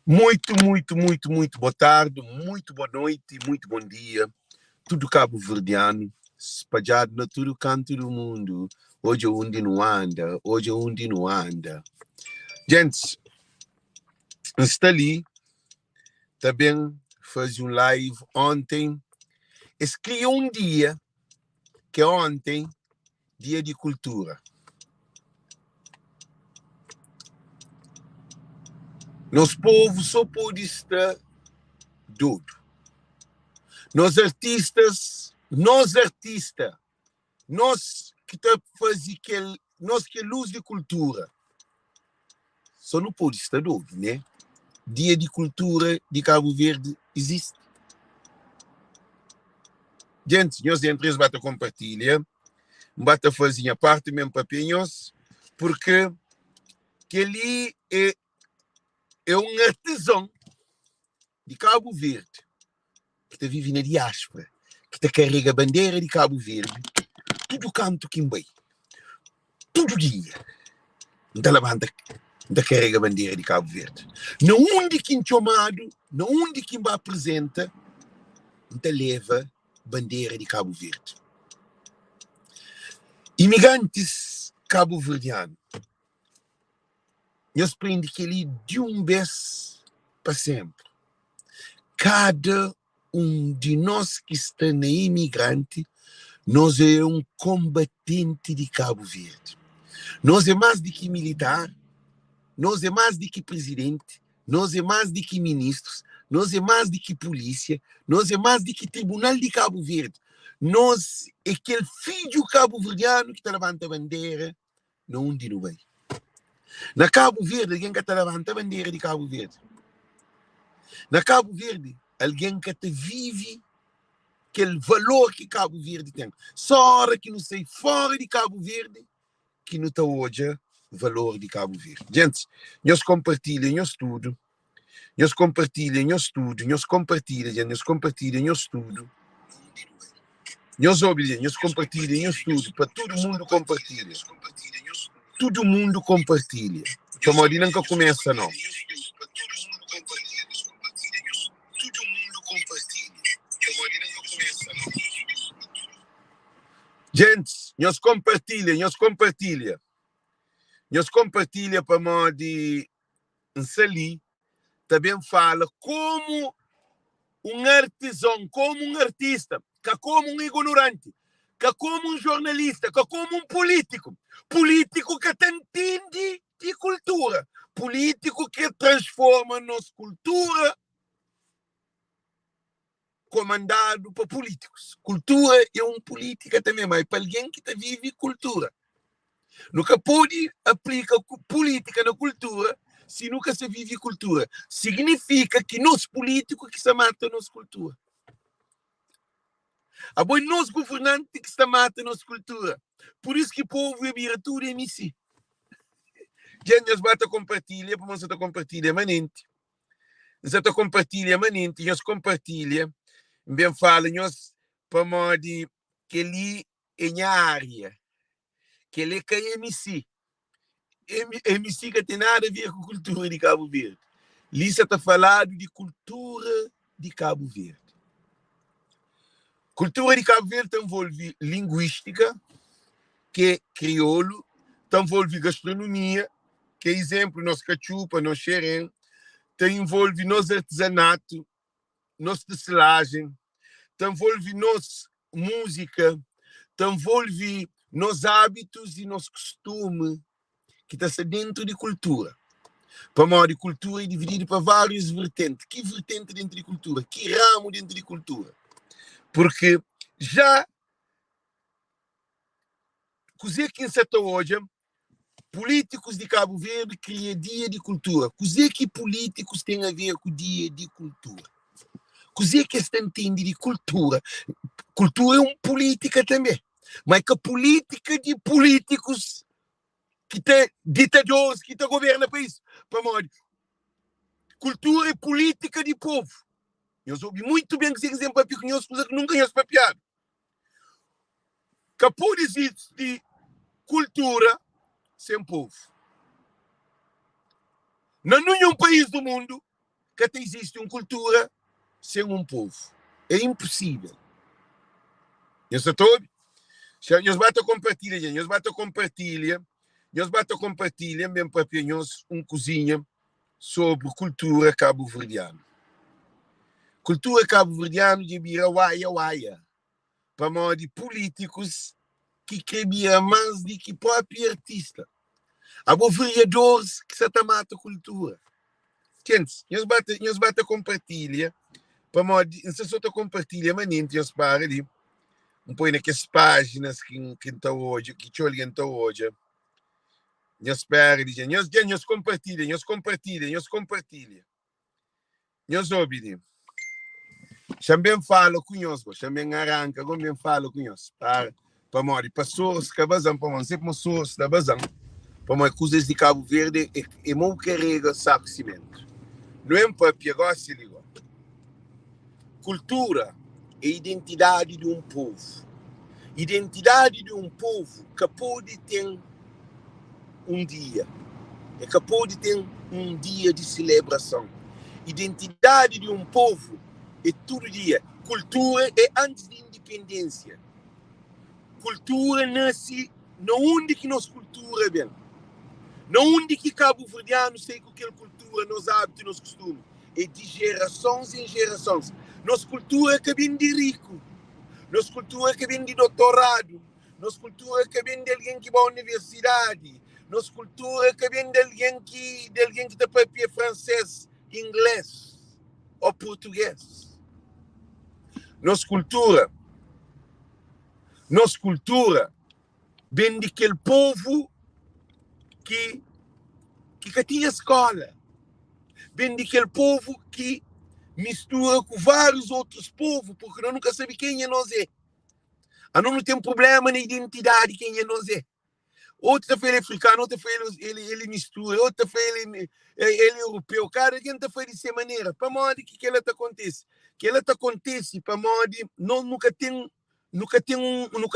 Muito boa tarde, muito boa noite, muito bom dia. Tudo cabo-verdiano, espalhado na todo canto do mundo. Hoje é onde não anda, hoje é onde não anda. Gente, está ali, também fez um live ontem. Escolhi um dia, que é ontem, dia de cultura. Nosso povo só pode estar doido. Nós artistas, nós que tá fazendo nós que luz de cultura, só não pode estar doido, né? Dia de cultura de Cabo Verde existe. Gente, nós empresas bata compartilha, bata fazer a parte mesmo para nós, porque que ali é um artesão de Cabo Verde que vive na diáspora, que carrega a bandeira de Cabo Verde, tudo canto que vai, todo dia, da levanta da carrega a bandeira de Cabo Verde. Não onde quem chamado, não onde quem vai apresenta, da leva bandeira de Cabo Verde. Imigrantes cabo-verdianos, eu aprendi que ele de um vez para sempre. Cada um de nós que está na imigrante, nós é um combatente de Cabo Verde. Nós é mais do que militar, nós é mais do que presidente, nós é mais do que ministros, nós é mais do que polícia, nós é mais do que tribunal de Cabo Verde. Nós é aquele filho cabo-verdiano que está levanta a bandeira, não onde não vai. Na Cabo Verde, alguém que está levanta a bandeira de Cabo Verde. Na Cabo Verde, alguém que vive aquele valor que Cabo Verde tem. Só hora que não sei fora de Cabo Verde, que não está hoje o valor de Cabo Verde. Gente, nós compartilham nós tudo. Nós compartilham nós tudo. Nós compartilham nós tudo. Nós obedecemos, nós compartilhamos tudo. Para todo mundo compartilha. Todo mundo compartilha. Como ali nunca começa, não. Gente, nós compartilha para modo de Nsali, também fala como um artesão, como um artista, que como um ignorante, que como um jornalista, que como um político que entende de cultura, político que transforma a nossa cultura comandado por políticos. Cultura é uma política também, mas para alguém que vive cultura. Nunca pode aplicar política na cultura se nunca se vive cultura. Significa que nós políticos que se matam a nossa cultura. A boi nós governantes que se matam a nossa cultura. Por isso que o povo vira tudo em si. Gente, nós bata compartilha, para nós compartilha manente. Nós compartilha manente, nós compartilha. Bem fala, nós para modo que ali em área, que ele é MC. MC que tem nada a ver com cultura de Cabo Verde. Lisa está falando de cultura de Cabo Verde. Cultura de Cabo Verde envolve linguística, que é crioulo, envolve gastronomia, que é exemplo, nosso cachupa, nosso xerém, envolve nosso artesanato, nossa tecelagem, envolve nossa música, envolve nossos hábitos e nosso costume, que está dentro de cultura. Para modo de cultura é dividido para várias vertentes. Que vertente dentro de cultura? Que ramo dentro de cultura? Porque já coisa que em hoje, políticos de Cabo Verde criam dia de cultura. Coisa que políticos têm a ver com o dia de cultura? Coisa que se entende de cultura? Cultura é uma política também. Mas que a política de políticos que tem ditadores, que governam o país. Para modo, cultura e política de povo. Eu soube muito bem que se exemplo para nós coisas que nunca conheço papiado. Que pode existir cultura sem povo. Não é nenhum país do mundo que até existe uma cultura sem um povo. É impossível. Nós basta compartilhar, nós basta compartilhar mesmo para nós cozinha sobre cultura cabo-verdiana. Cultura cabo-verdiana de vira waia. Para modo de políticos que queriam mais do que próprio artista. Há vereadores que se mata a cultura. Gente, nós basta compartilhar para modo de, não se só compartilha, mas nem nós para ali. Põe naquelas páginas que estão hoje, que olham estão hoje. Nós para ali, nós compartilha. Nós ouvimos. Também falo com nós, também arranca, também falo com nós. Para modo de pessoas que vazam, para modo sempre pessoas da vazam, para modo coisas de Cabo Verde e muito carrega saco cimento. Não é para pegar se liga. Cultura é identidade de um povo. Identidade de um povo que pode ter um dia. É que pode ter um dia de celebração. Identidade de um povo é todo dia. Cultura é antes de independência. Cultura nasce não onde que nossa cultura vem. Não onde que Cabo Verdeano sei que aquela cultura, nos hábitos, nos costumes. É de gerações em gerações. Nossa cultura que vem de rico. Nossa cultura que vem de doutorado. Nossa cultura que vem de alguém que vai à universidade. Nossa cultura que vem de alguém que está para francês, inglês ou português. Nossa cultura vem daquele povo que tinha escola. Vem daquele povo que mistura com vários outros povos, porque nós nunca sabemos quem é nós é. Nós não temos problema na identidade quem é nós é. Outra foi ele africano, outra foi ele mistura, outra foi ele europeu. Cada gente foi dessa maneira. Para modo que ela acontece. Que ela acontece para modo nós nunca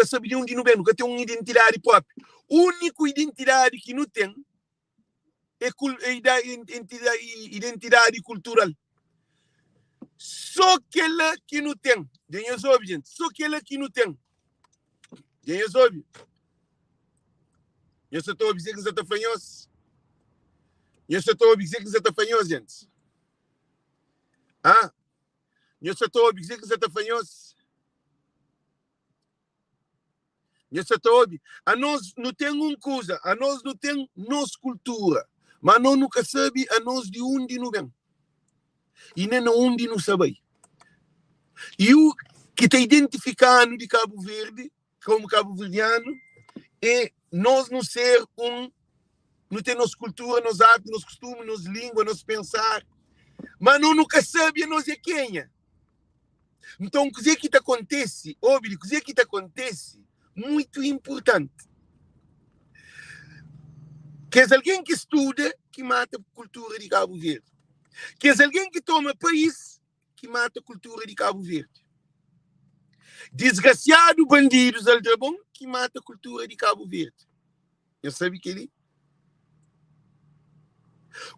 sabe de onde não vem, nunca tem uma identidade própria. A única identidade que não tem é a identidade cultural. Só aquela que não tem. Gente, só aquela que não tem. Eu só estou a dizer que você está fanhoso. Eu só estou a dizer que você está fanhoso, gente. Eu só estou a dizer que você está fanhoso. Eu só estou a ouvir. A nós não tem uma coisa. A nós não tem nossa cultura. Mas nós nunca sabemos a nós de onde não vem. E nem onde não sabe. E o que está identificando de Cabo Verde, como cabo-verdiano, é nós não ser não ter nossa cultura, nos hábitos, nos costumes, nos línguas, nos pensar. Mas nós nunca sabemos nós é quem é. Então, o que acontece, óbvio, o que acontece, muito importante. Que é alguém que estuda, que mata a cultura de Cabo Verde. Que é alguém que toma país, que mata a cultura de Cabo Verde. Desgraciado bandidos aldrabão, que mata a cultura de Cabo Verde. Eu sabe que ele?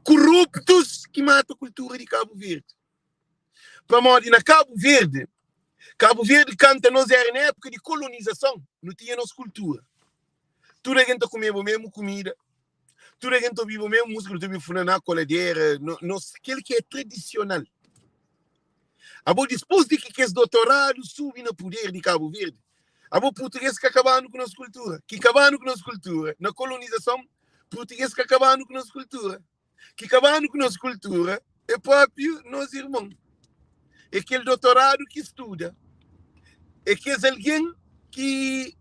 Corruptos, que mata a cultura de Cabo Verde. Para modo na Cabo Verde canta nós era na época de colonização, não tinha nossa cultura. Tudo a gente comia a mesma comida. Tudo a gente vive a mesma música, não tem na coladeira, aquele que é tradicional. Depois de que esse doutorado sube no poder de Cabo Verde, português que acabaram com a nossa cultura. Que acabaram com a nossa cultura. Na colonização, português que acabaram com a nossa cultura. Que acabaram com a nossa cultura é próprio nossos irmãos. É aquele doutorado que estuda. É que é alguém que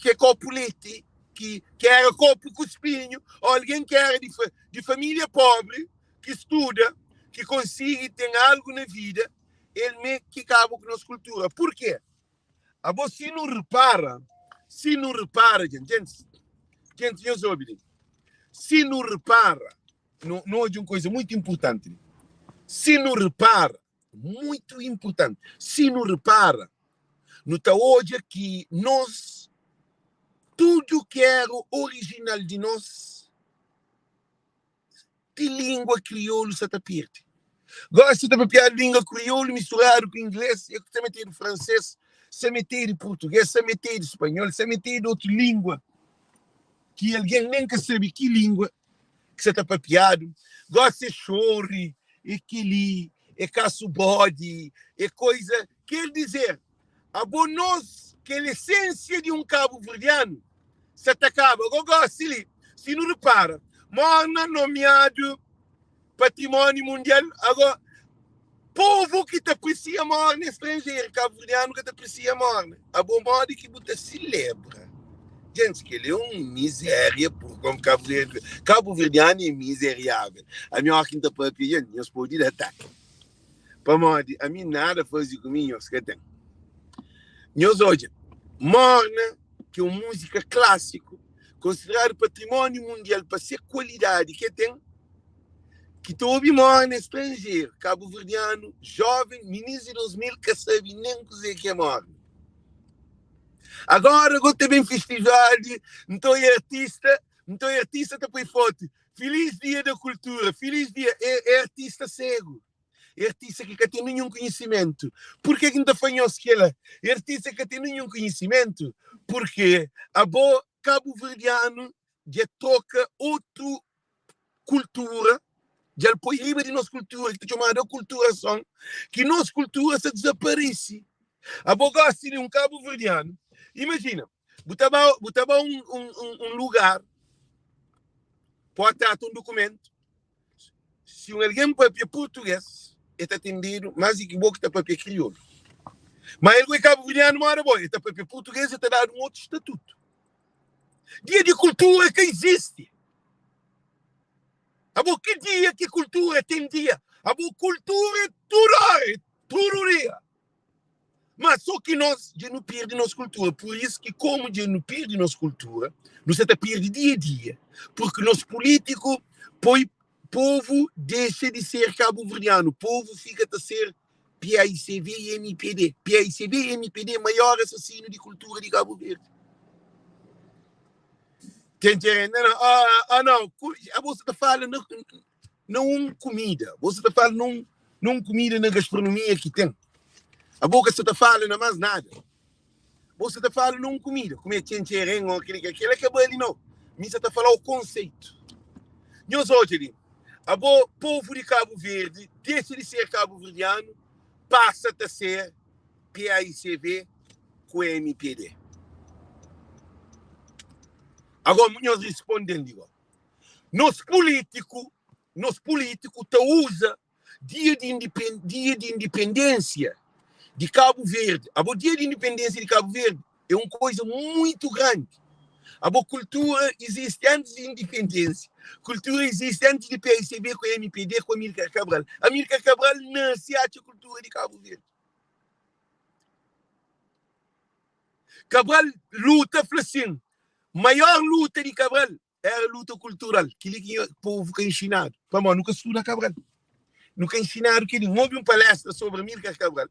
é copulete, que era copo com espinho, ou alguém que era de família pobre, que estuda, que consegue ter algo na vida, ele meio que acaba com a nossa cultura. Por quê? Se não repara, gente, eu sou obediente. Se não repara, não é de uma coisa muito importante. Se não repara, muito importante. Se não repara, não está hoje que nós, tudo que era original de nós, de língua crioula, se está perto. Gosta de papiar língua crioulo misturado com inglês, e você meter em francês, você meter em português, você meter em espanhol, você meter em outra língua, que alguém nem quer saber que língua que você está papiado. Gosta de chore, e quili, e caço bode, e coisa. Quer dizer, a nós, que é a essência de um cabo-verdiano, você te acaba. Agora, gosta ali, se não repara, morna nomeado patrimônio mundial. Agora, povo que te aprecia morna estrangeiro, cabo-verdiano que te aprecia morna. A bom modo que você celebra. Gente, que ele é uma miséria, como cabo-verdiano é miserável. A minha quinta papia, nós podemos atacar. Para modo, a mim nada faz comigo, que tem. Nós hoje, morna, que é uma música clássica, considerada patrimônio mundial para ser qualidade que tem, que tu ouve morna estrangeiro, cabo-verdiano, jovem, ministro de 2000, que sabe nem dizer que é morna. Agora teve um festival, então é artista depois foto. Feliz dia da cultura, feliz dia, é artista cego. É artista que não tem nenhum conhecimento. Por que não faz aquela? É artista que não tem nenhum conhecimento. Porque a boa cabo-verdiano já toca outra cultura, já põe riba de nossa cultura, que é chamada culturação, que nossa cultura se desaparece. A boa gosta de um cabo-verdiano. Imagina, botava um lugar, pode ter um documento. Se alguém papia português, está atendido, mas equivocado está papia crioulo. Mas ele é cabo-verdiano, mora bom, está papia português, está dado um outro estatuto. Dia de cultura que existe. A boa que dia que cultura tem dia? A boa cultura é tudo dia. Mas só que nós já não perdemos nossa cultura. Por isso que, como já não perdemos nossa cultura, nós até perdemos dia a dia. Porque nosso político, povo deixa de ser cabo-verdiano. O povo fica a ser PAICV e MPD. PAICV e MPD, maior assassino de cultura de Cabo Verde. Não. Você está falando não comida. Você está falando não comida na gastronomia que tem. A boca você está falando mais nada. Você está falando não comida. Comer tchenchereng ou aquele que é bom ali não. Mas você está falando o conceito. Nós hoje, a boa povo de Cabo Verde, deixa de ser cabo-verdiano, passa a ser PAICV com MPD. Agora, nós respondendo, nos políticos usa dia de independência de Cabo Verde. A dia de independência de Cabo Verde é uma coisa muito grande. A boa cultura existe antes de independência. Cultura existe antes de PSB com a MPD, com a Amílcar Cabral. A Amílcar Cabral nasce a cultura de Cabo Verde. Cabral luta, falou assim, maior luta de Cabral era a luta cultural, que o povo que é ensinado. Mas nunca estuda Cabral. Nunca ensinaram que não houve uma palestra sobre Amílcar Cabral.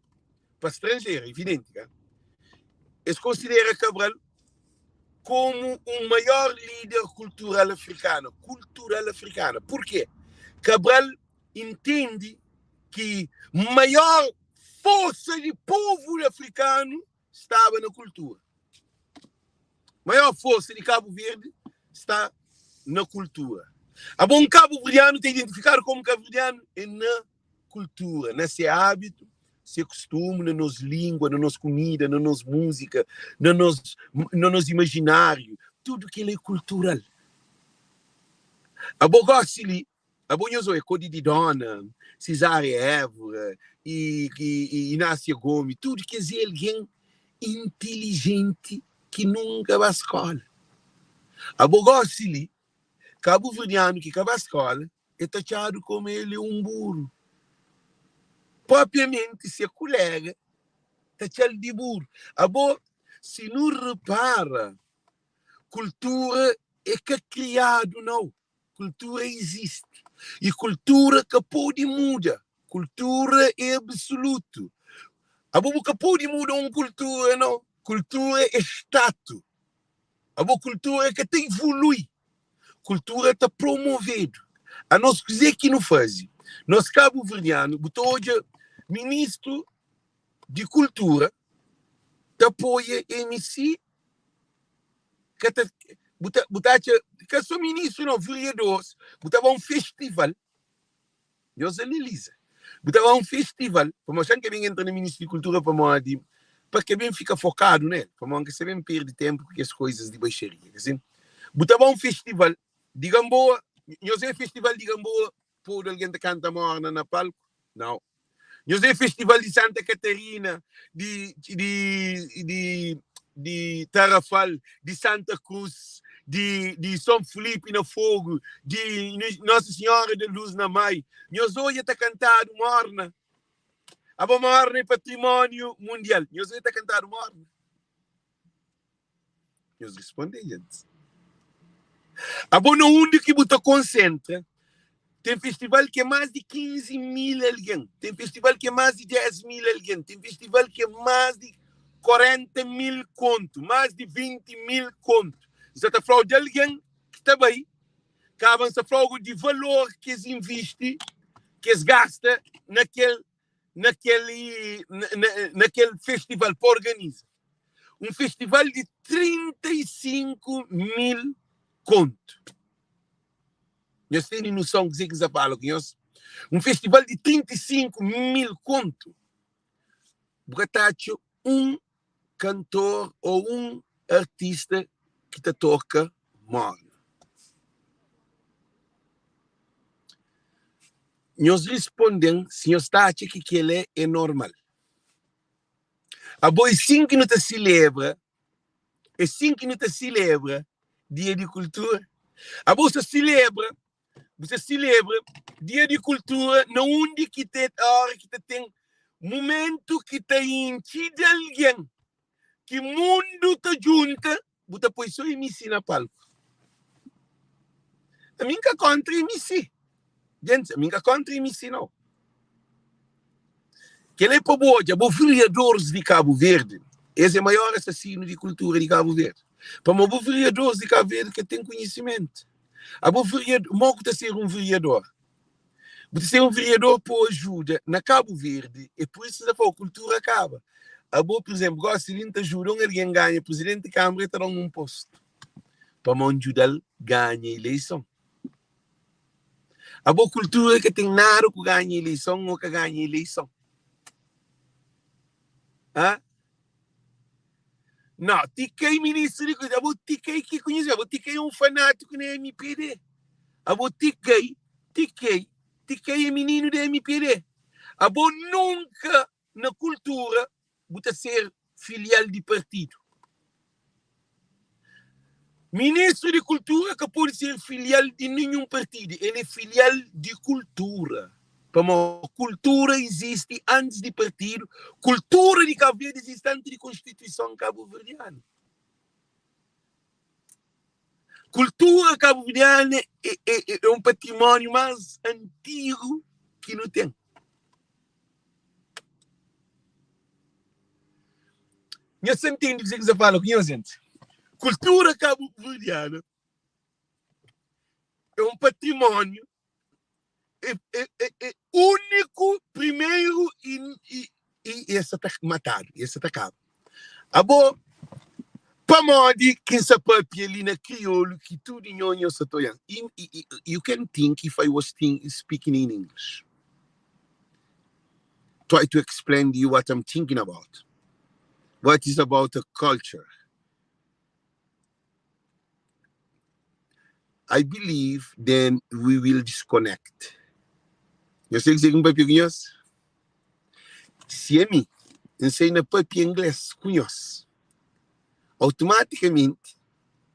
Para estrangeiro, evidente. Eles consideram Cabral como o maior líder cultural africano. Por quê? Cabral entende que a maior força de povo africano estava na cultura. A maior força de Cabo Verde está na cultura. A bom cabo-verdiano tem identificado como cabo-verdiano é na cultura, nesse hábito, se costume, na nossa língua, na nossa comida, na nossa música, no nosso imaginário, tudo que é cultural. A boa gosta ali, a boa nós é Cody de Dona, Cesária Évora e Inácio Gomes, tudo que é alguém inteligente que nunca vai à escola. A boa gosta ali, cabo-verdiano que vai à escola é taxado como ele um burro. Propriamente, se a colega está de burro. Se não repara, cultura é que é criado, não. Cultura existe. E cultura que pode mudar. Cultura é absoluto. A boca pode mudar uma cultura, não. Cultura é status. A boa cultura é que tem evolui. Cultura está promovido. A nós dizer que não faz. Nós cabo-verdiano, hoje, ministro de Cultura, te apoia MC, que sou ministro, não, vereadores, botava um festival, eu sei Lisa, botava um festival, para mostrar que bem entra no ministro de Cultura, para que bem fica focado nele, para mostrar que você bem perde tempo com as coisas de baixaria, assim. Botava um festival de Gamboa, eu sei festival de Gamboa, por alguém que canta morna na palco, não. Eu sei festival de Santa Catarina, de Tarrafal, de Santa Cruz, de São Felipe na Fogo, de Nossa Senhora da Luz na Mai. Eu sou a cantar morna. A morna é patrimônio mundial. Eu sou a cantar morna. Eu respondi, gente. A boa onde que você concentra. Tem festival que é mais de 15 mil alguém. Tem festival que é mais de 10 mil alguém. Tem festival que é mais de 40 mil conto. Mais de 20 mil conto. Você está falando de alguém que está bem. Que avança falando de valor que eles investem, que eles gastam naquele festival para organizar. Um festival de 35 mil conto. Eu tenho noção de que você fala com nós. Um festival de 35 mil conto. Porque um cantor ou um artista que te toca morna. Nós respondemos se nós está achando que ele é normal. A boa sim que não te celebra, é sim que não te celebra Dia de Cultura. A boa você celebra Dia de Cultura, na onde que tem hora que tem momento que tem de alguém que mundo te junta, você põe só MC na palco. A mim que contra MC. Gente, a mim que contra MC não. Que ele é para boa, os vereadores de Cabo Verde, esse é o maior assassino de cultura de Cabo Verde. Para os vereadores de Cabo Verde que têm conhecimento. Mal que ser um vereador. Você ser um vereador por ajuda na Cabo Verde, e por isso a cultura acaba. Por exemplo, gosta de ajuda, alguém ganha, presidente da Câmara está um posto. Para me ajudar, ganha a eleição. A boa cultura que tem nada que ganha a eleição ou que ganha a eleição. Ah? Não, Tiquei ministro de coisa. A Tiquei que conhece, a Tiquei é um fanático na MPD. A Tiquei é menino da MPD. A nunca na cultura você ser filial de partido. Ministro de Cultura que pode ser filial de nenhum partido. Ele é filial de cultura. Como cultura existe antes de partido, cultura de Cabo Verde existe antes de Constituição cabo-verdiana. Cultura cabo-verdiana é um patrimônio mais antigo que não tem. Você entende o que você fala, gente? Cultura cabo-verdiana é um patrimônio é único, primeiro, e esse está matado, esse está acabado. Para modi que se papia ali na crioulo, que tudo em onho se toia. You can think if I was speaking in English. Try to explain to you what I'm thinking about. What is about a culture. I believe then we will disconnect. Eu sei que você não papia conhece. Se é mim, ensina papia inglês conhece. Automaticamente,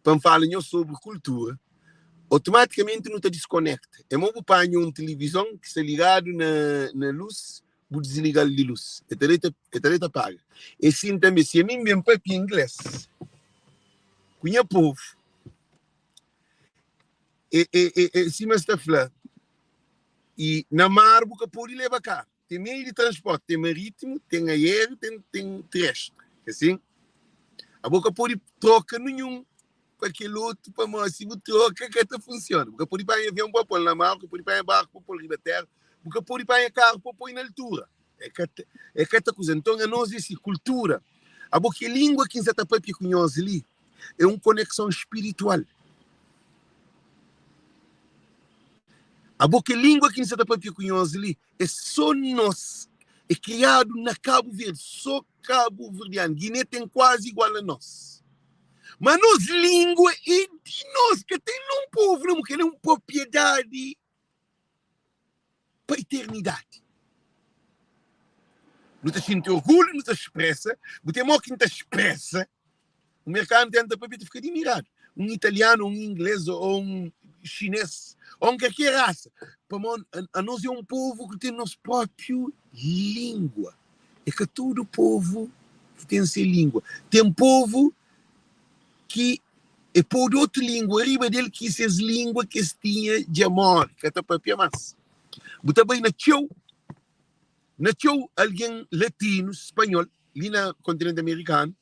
quando falam sobre cultura, automaticamente não te desconecta. É muito para uma televisão que está ligado na luz, vou desligar a luz. É tarefa paga. E sim também, se é mim mesmo papia inglês, conhece povo. Se mas está falando, e na mar você pode levar cá. Tem meio de transporte, tem marítimo, tem aéreo, tem terrestre. Assim? A boca pode trocar nenhum para aquele outro, para mais se troca que funciona. Porque pode ir para avião para pôr na mar, pode ir para barco para pôr na terra, porque pode ir para a carro, pode ir na altura. É que esta coisa. Então, a nós, essa cultura, a boa que língua que está para conhecer ali, é uma conexão espiritual. A boa que língua que está para conhecer ali, é só nós, é criado na Cabo Verde, só Cabo Verdeano. Guiné tem quase igual a nós. Mas nós, língua, é de nós, que tem um povo, não, que é uma propriedade para a eternidade. Não te sente orgulho, não te expressa, não tem mal que não te expressa. O mercado tenta para ficar admirado. Um italiano, um inglês ou um chinês, ou um qualquer raça. A nós é um povo que tem nossa própria língua. É que todo povo tem a sua língua. Tem povo que é por outra língua, arriba dele que essa língua que se tinha de amor, que até para mais. Mas também nasceu alguém latino, espanhol, ali no continente americano.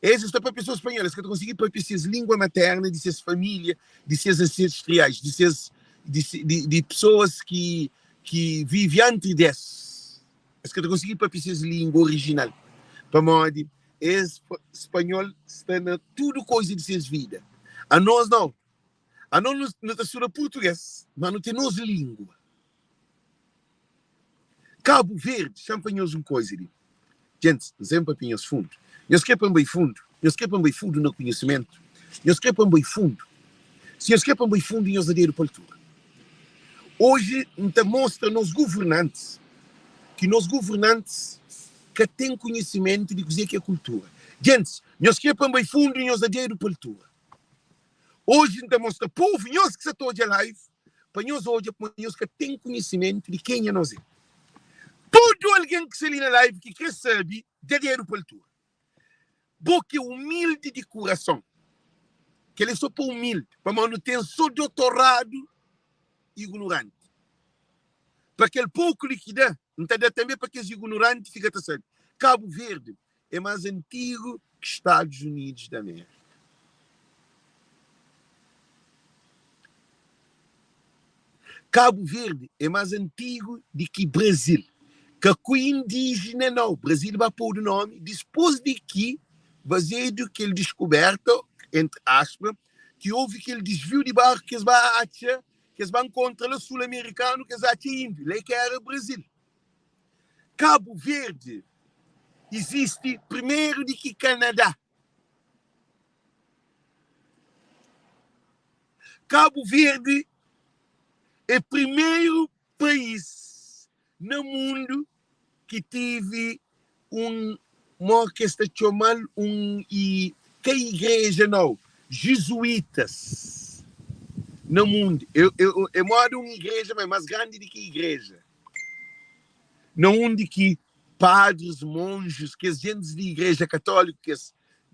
Essas estão para pessoas espanholas que conseguem para suas língua materna, de suas famílias, de seus ancestrais, de pessoas que vivem antes dessas. As que conseguem para suas língua original. Para modo, espanhol está na tudo coisa de suas vidas. A nós não. A nós não está português, mas não tem nossa língua. Cabo Verde, champanhoso uma coisa ali. Gente, sempre pinhos fundo. Nós queremos bem fundo. Nós queremos bem fundo no conhecimento. Nós queremos bem fundo. Se nós queremos bem fundo, nós adero para a cultura. Hoje, nos mostra nos governantes que têm conhecimento de o que é cultura. Gente, nós queremos bem fundo e nós adero para a cultura. Hoje, nos mostra povo, nós que estamos de live, para nós hoje, para nós que têm conhecimento de quem é nós. Todo alguém que se ali na live que quer saber, adero para a cultura. Porque é humilde de coração. Que ele é só para humilde, para não ter só doutorado ignorante. Para aquele pouco que dá, não está dando também para que os ignorantes fiquem a saber. Cabo Verde é mais antigo que Estados Unidos da América. Cabo Verde é mais antigo do que Brasil. Que o indígena não. Brasil vai pôr o nome depois de que, baseado que ele descoberto, entre aspas, que houve aquele desvio de barco que eles vão encontrar o sul-americano, que eles acham índio, lá que era o Brasil. Cabo Verde existe primeiro do que Canadá. Cabo Verde é o primeiro país no mundo que teve uma orquestra chamada que igreja não, jesuítas no mundo. Eu moro em uma igreja, mas mais grande do que igreja. Não onde que padres, monges, que as gentes de igreja católica,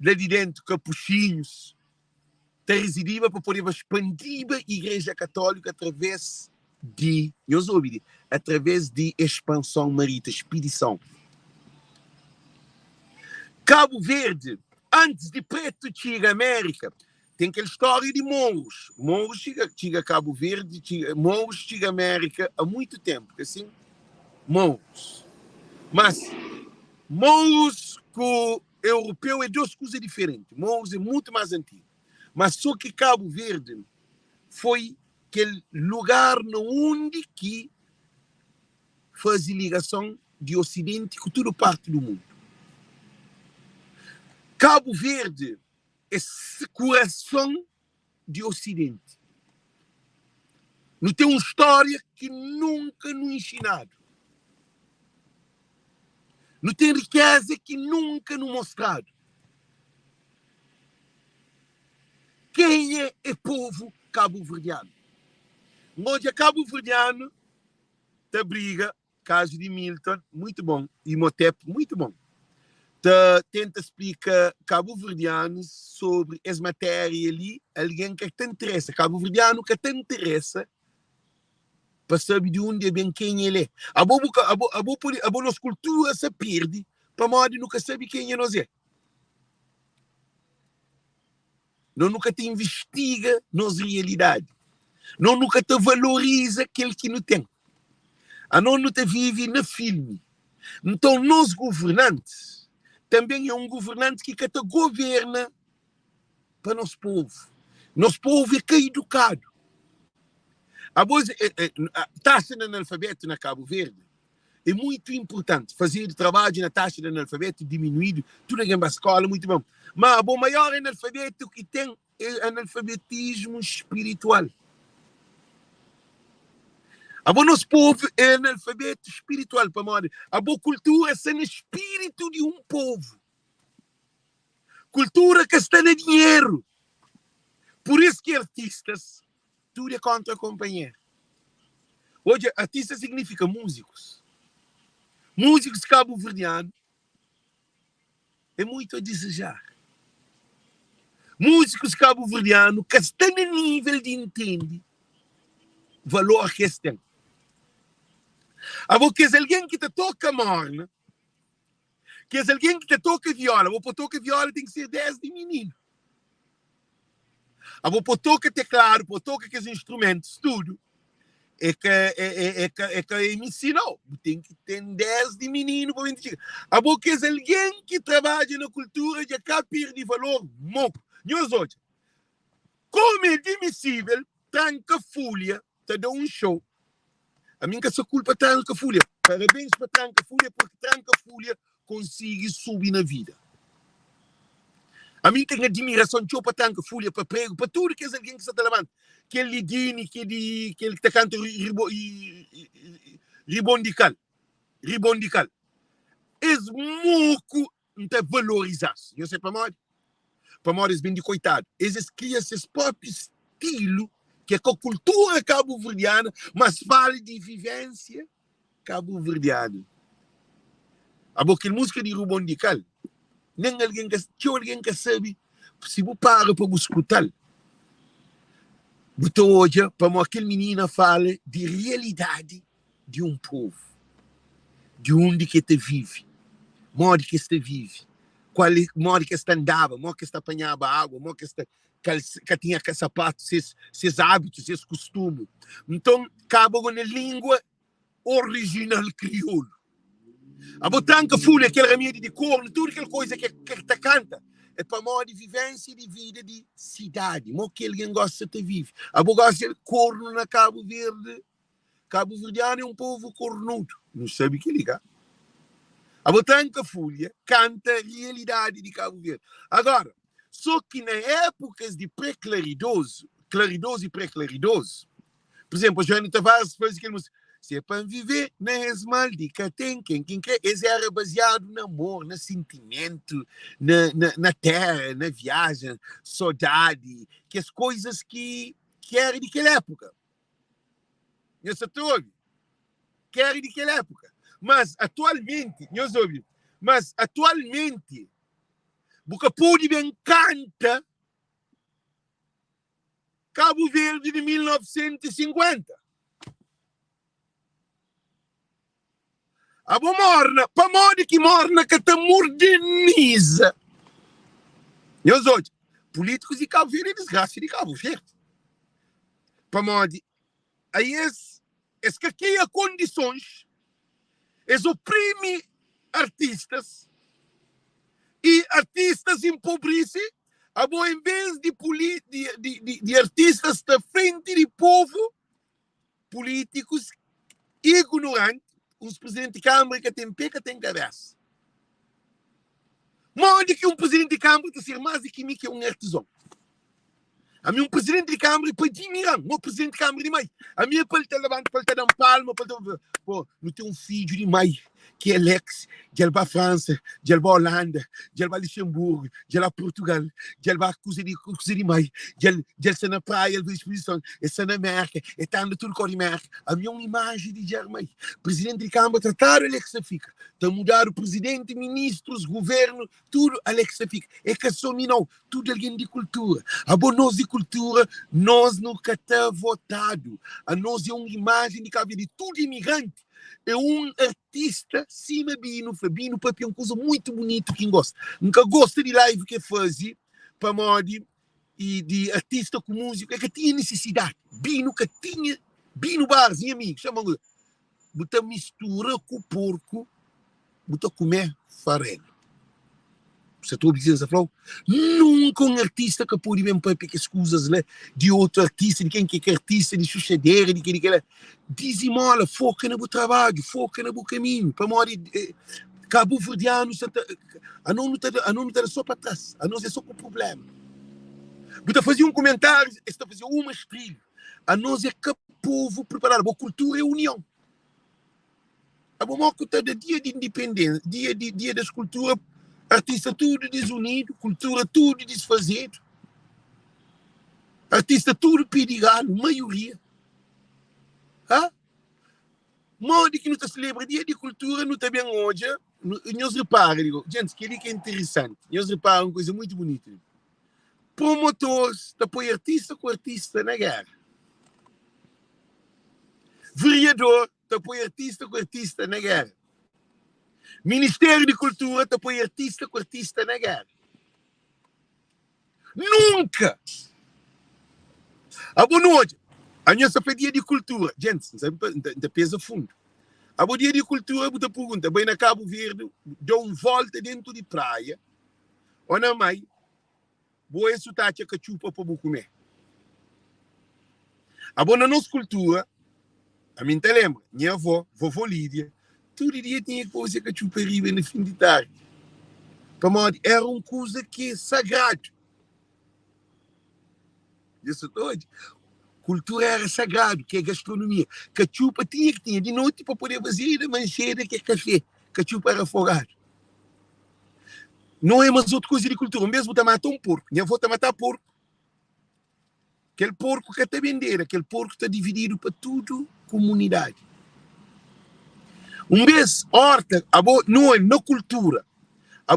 lá de dentro, capuchinhos, residiam para poder expandir a igreja católica através de expansão marítima, expedição. Cabo Verde, antes de Preto chegar à América, tem aquela história de Mouros. Mouros chega a Cabo Verde, Mouros chega à América há muito tempo, assim, Mouros. Mas Mouros com o europeu é duas coisas diferentes. Mouros é muito mais antigo. Mas só que Cabo Verde foi aquele lugar onde que faz ligação de Ocidente com toda parte do mundo. Cabo Verde é o coração de Ocidente. Não tem uma história que nunca nos ensinado. Não tem riqueza que nunca nos mostrado. Quem é o povo cabo-verdiano? Onde é cabo-verdiano, da briga, caso de Milton, muito bom, e Motep, muito bom. Tenta explicar cabo-verdianos sobre as matérias ali, alguém que te interessa, cabo-verdiano que te interessa, para saber de onde é bem quem ele é. A nossa cultura se perde, para modo nunca sabe quem é nós é. Não nunca te investiga nossa realidade. Não nunca te valoriza aquele que não tem. A nós não te vive no filme. Então, nós governantes, também é um governante que te governa para nosso povo. Nosso povo é que é educado. A taxa de analfabeto na Cabo Verde é muito importante. Fazer trabalho na taxa de analfabeto diminuído, tudo aqui na escola, muito bom. Mas o maior analfabeto que tem é analfabetismo espiritual. A nosso povo é analfabeto espiritual, para nós. A boa cultura é no espírito de um povo. Cultura que está no dinheiro. Por isso que artistas, tudo é contra a companhia. Hoje, artista significa músicos. Músicos cabo-verdianos é muito a desejar. Músicos cabo-verdianos que estão no nível de entender o valor que eles têm. Porque se alguém que te toca morna, que se alguém que te toca viola, para tocar viola tem que ser 10 de menino. Para tocar teclado, para tocar aqueles instrumentos, tudo, é que me ensinou. Tem que ter 10 de menino para 25. Porque se alguém que trabalha na cultura já cá perde valor, moco. Nós hoje, como é admissível, Tranca Fúlia te dá um show. A minha só culpa Tranca Fúlia. Parabéns para Tranca Fúlia, porque Tranca Fúlia consegue subir na vida. A mim tem admiração para Tranca Fúlia, para prego, para tudo que é alguém que está levando. Que ele diz, que ele está cantando ribondical. É muito valorizado. Eu sei para nós. Para nós, bem de coitado. Eles criam esse próprio estilo, que é com a cultura cabo-verdiana, mas fala de vivência cabo-verdiana. Aquela música de ribondical, nem alguém que sabe, se você para escutar. Então, hoje, para aquele menino fala de realidade de um povo, de onde que te vive, modo que este vive, modo que este andava, modo que este apanhava água, modo que tinha sapatos, esses hábitos, esses costumes. Então, acaba com a língua original crioulo. A Tranca Fúlia, aquele remédio de corno, tudo aquela coisa que te canta, é para modo de vivência e de vida de cidade. Mas que alguém gosta de viver. A gosta de corno na Cabo Verde. Cabo Verdeano é um povo cornudo. Não sabe que ligar. A Tranca Fúlia canta a realidade de Cabo Verde. Agora, só que na épocas de pré-claridoso, claridoso e pré-claridoso, por exemplo, o João Tavares faz aquele música. Se é para viver, não é mal de quem quer. Esse era baseado no amor, no sentimento, na terra, na viagem, saudade, que as coisas que era daquela época. Essa tudo. Que era daquela época. Mas atualmente, porque pode bem canta Cabo Verde de 1950. A morna, para modo que morna que te moderniza. E os outros, políticos de Cabo Verde, desgraça de Cabo Verde. Para modo, aí es que aqui há condições, eles oprimem artistas, e artistas empobrecem, em vez de artistas da frente de povo, políticos ignorantes, os presidentes de Câmara que tem pé, que tem cabeça. Onde que presidente de Câmara tem ser mais do que mim, que um artesão. A mim presidente de Câmara para admirar, o presidente de Câmara de mais. A minha para ele te levantar, para ele te dar palma, para ele pô, não tem filho de mais, que é Alex, de ele vai à França, de ele vai à Holanda, de ele vai a Luxemburgo, de ele vai a Portugal, de ele vai a coisa de mais, de ele está na praia, ele vai à exposição, ele está na América, ele está no tudo com a América. A minha imagem de Germay. Presidente de Câmara, tratar ele que se fica. Está a mudar o presidente, ministros, governo, tudo ele que se fica. É que assumiu tudo alguém de cultura. A nós de cultura, nós nunca está votado. A nós é uma imagem de Cabo Verde, tudo imigrante. É um artista, cima Fabino, Papi, é uma coisa muito bonita que gosta. Nunca gosta de live que fazia, para modo de artista com música, é que tinha necessidade. Bino que tinha, Bino Barzinho, amigo, chama buta mistura com o porco, buta comer farelo. Você está dizendo essa flor? Nunca um artista que pode bem para pegar escusas né, de outro artista, de quem que é artista, de suceder, de quem que é. Dizimola, foca no trabalho, foca no caminho. Para morrer, Cabo Verdeano, a não está só para trás, a não é só com problema. Buta fazer um comentário, está fazendo uma estrilha. A nós é que o povo preparar, a cultura é união. A bom que de dia de independência, dia da escultura, artista tudo desunido, cultura tudo desfazido, artista tudo pedigado, maioria. Ah? Modo que não se celebra dia de cultura, não está bem hoje, nós reparamos, digo, gente, que é interessante, nós reparamos uma coisa muito bonita. Promotores, apoio artista com artista na guerra. Vereador, apoio artista com artista na guerra. Ministério de Cultura, apoio artista com artista na guerra. Nunca! A boa noite. A nossa dia de cultura. Gente, não pesa fundo. A boa dia de cultura, você pergunta, bem na Cabo Verde, deu uma volta dentro de praia, ou na mai, boa é sotaque que chupa para comer. A boa na nossa cultura, a mim te lembra, minha avó, vovó Lídia, todo dia tinha coisa que chupa riba no fim de tarde. Para morrer, era uma coisa que é sagrado. Isso hoje. Cultura era sagrado, que é gastronomia. Cachupa tinha que ter de noite para poder fazer a mancheira que é café. Cachupa era afogado. Não é mais outra coisa de cultura. Mesmo está matar um porco. Minha avó está matar porco. Aquele porco que está vender, aquele porco está dividido para tudo comunidade. Um mês, horta, não é na cultura.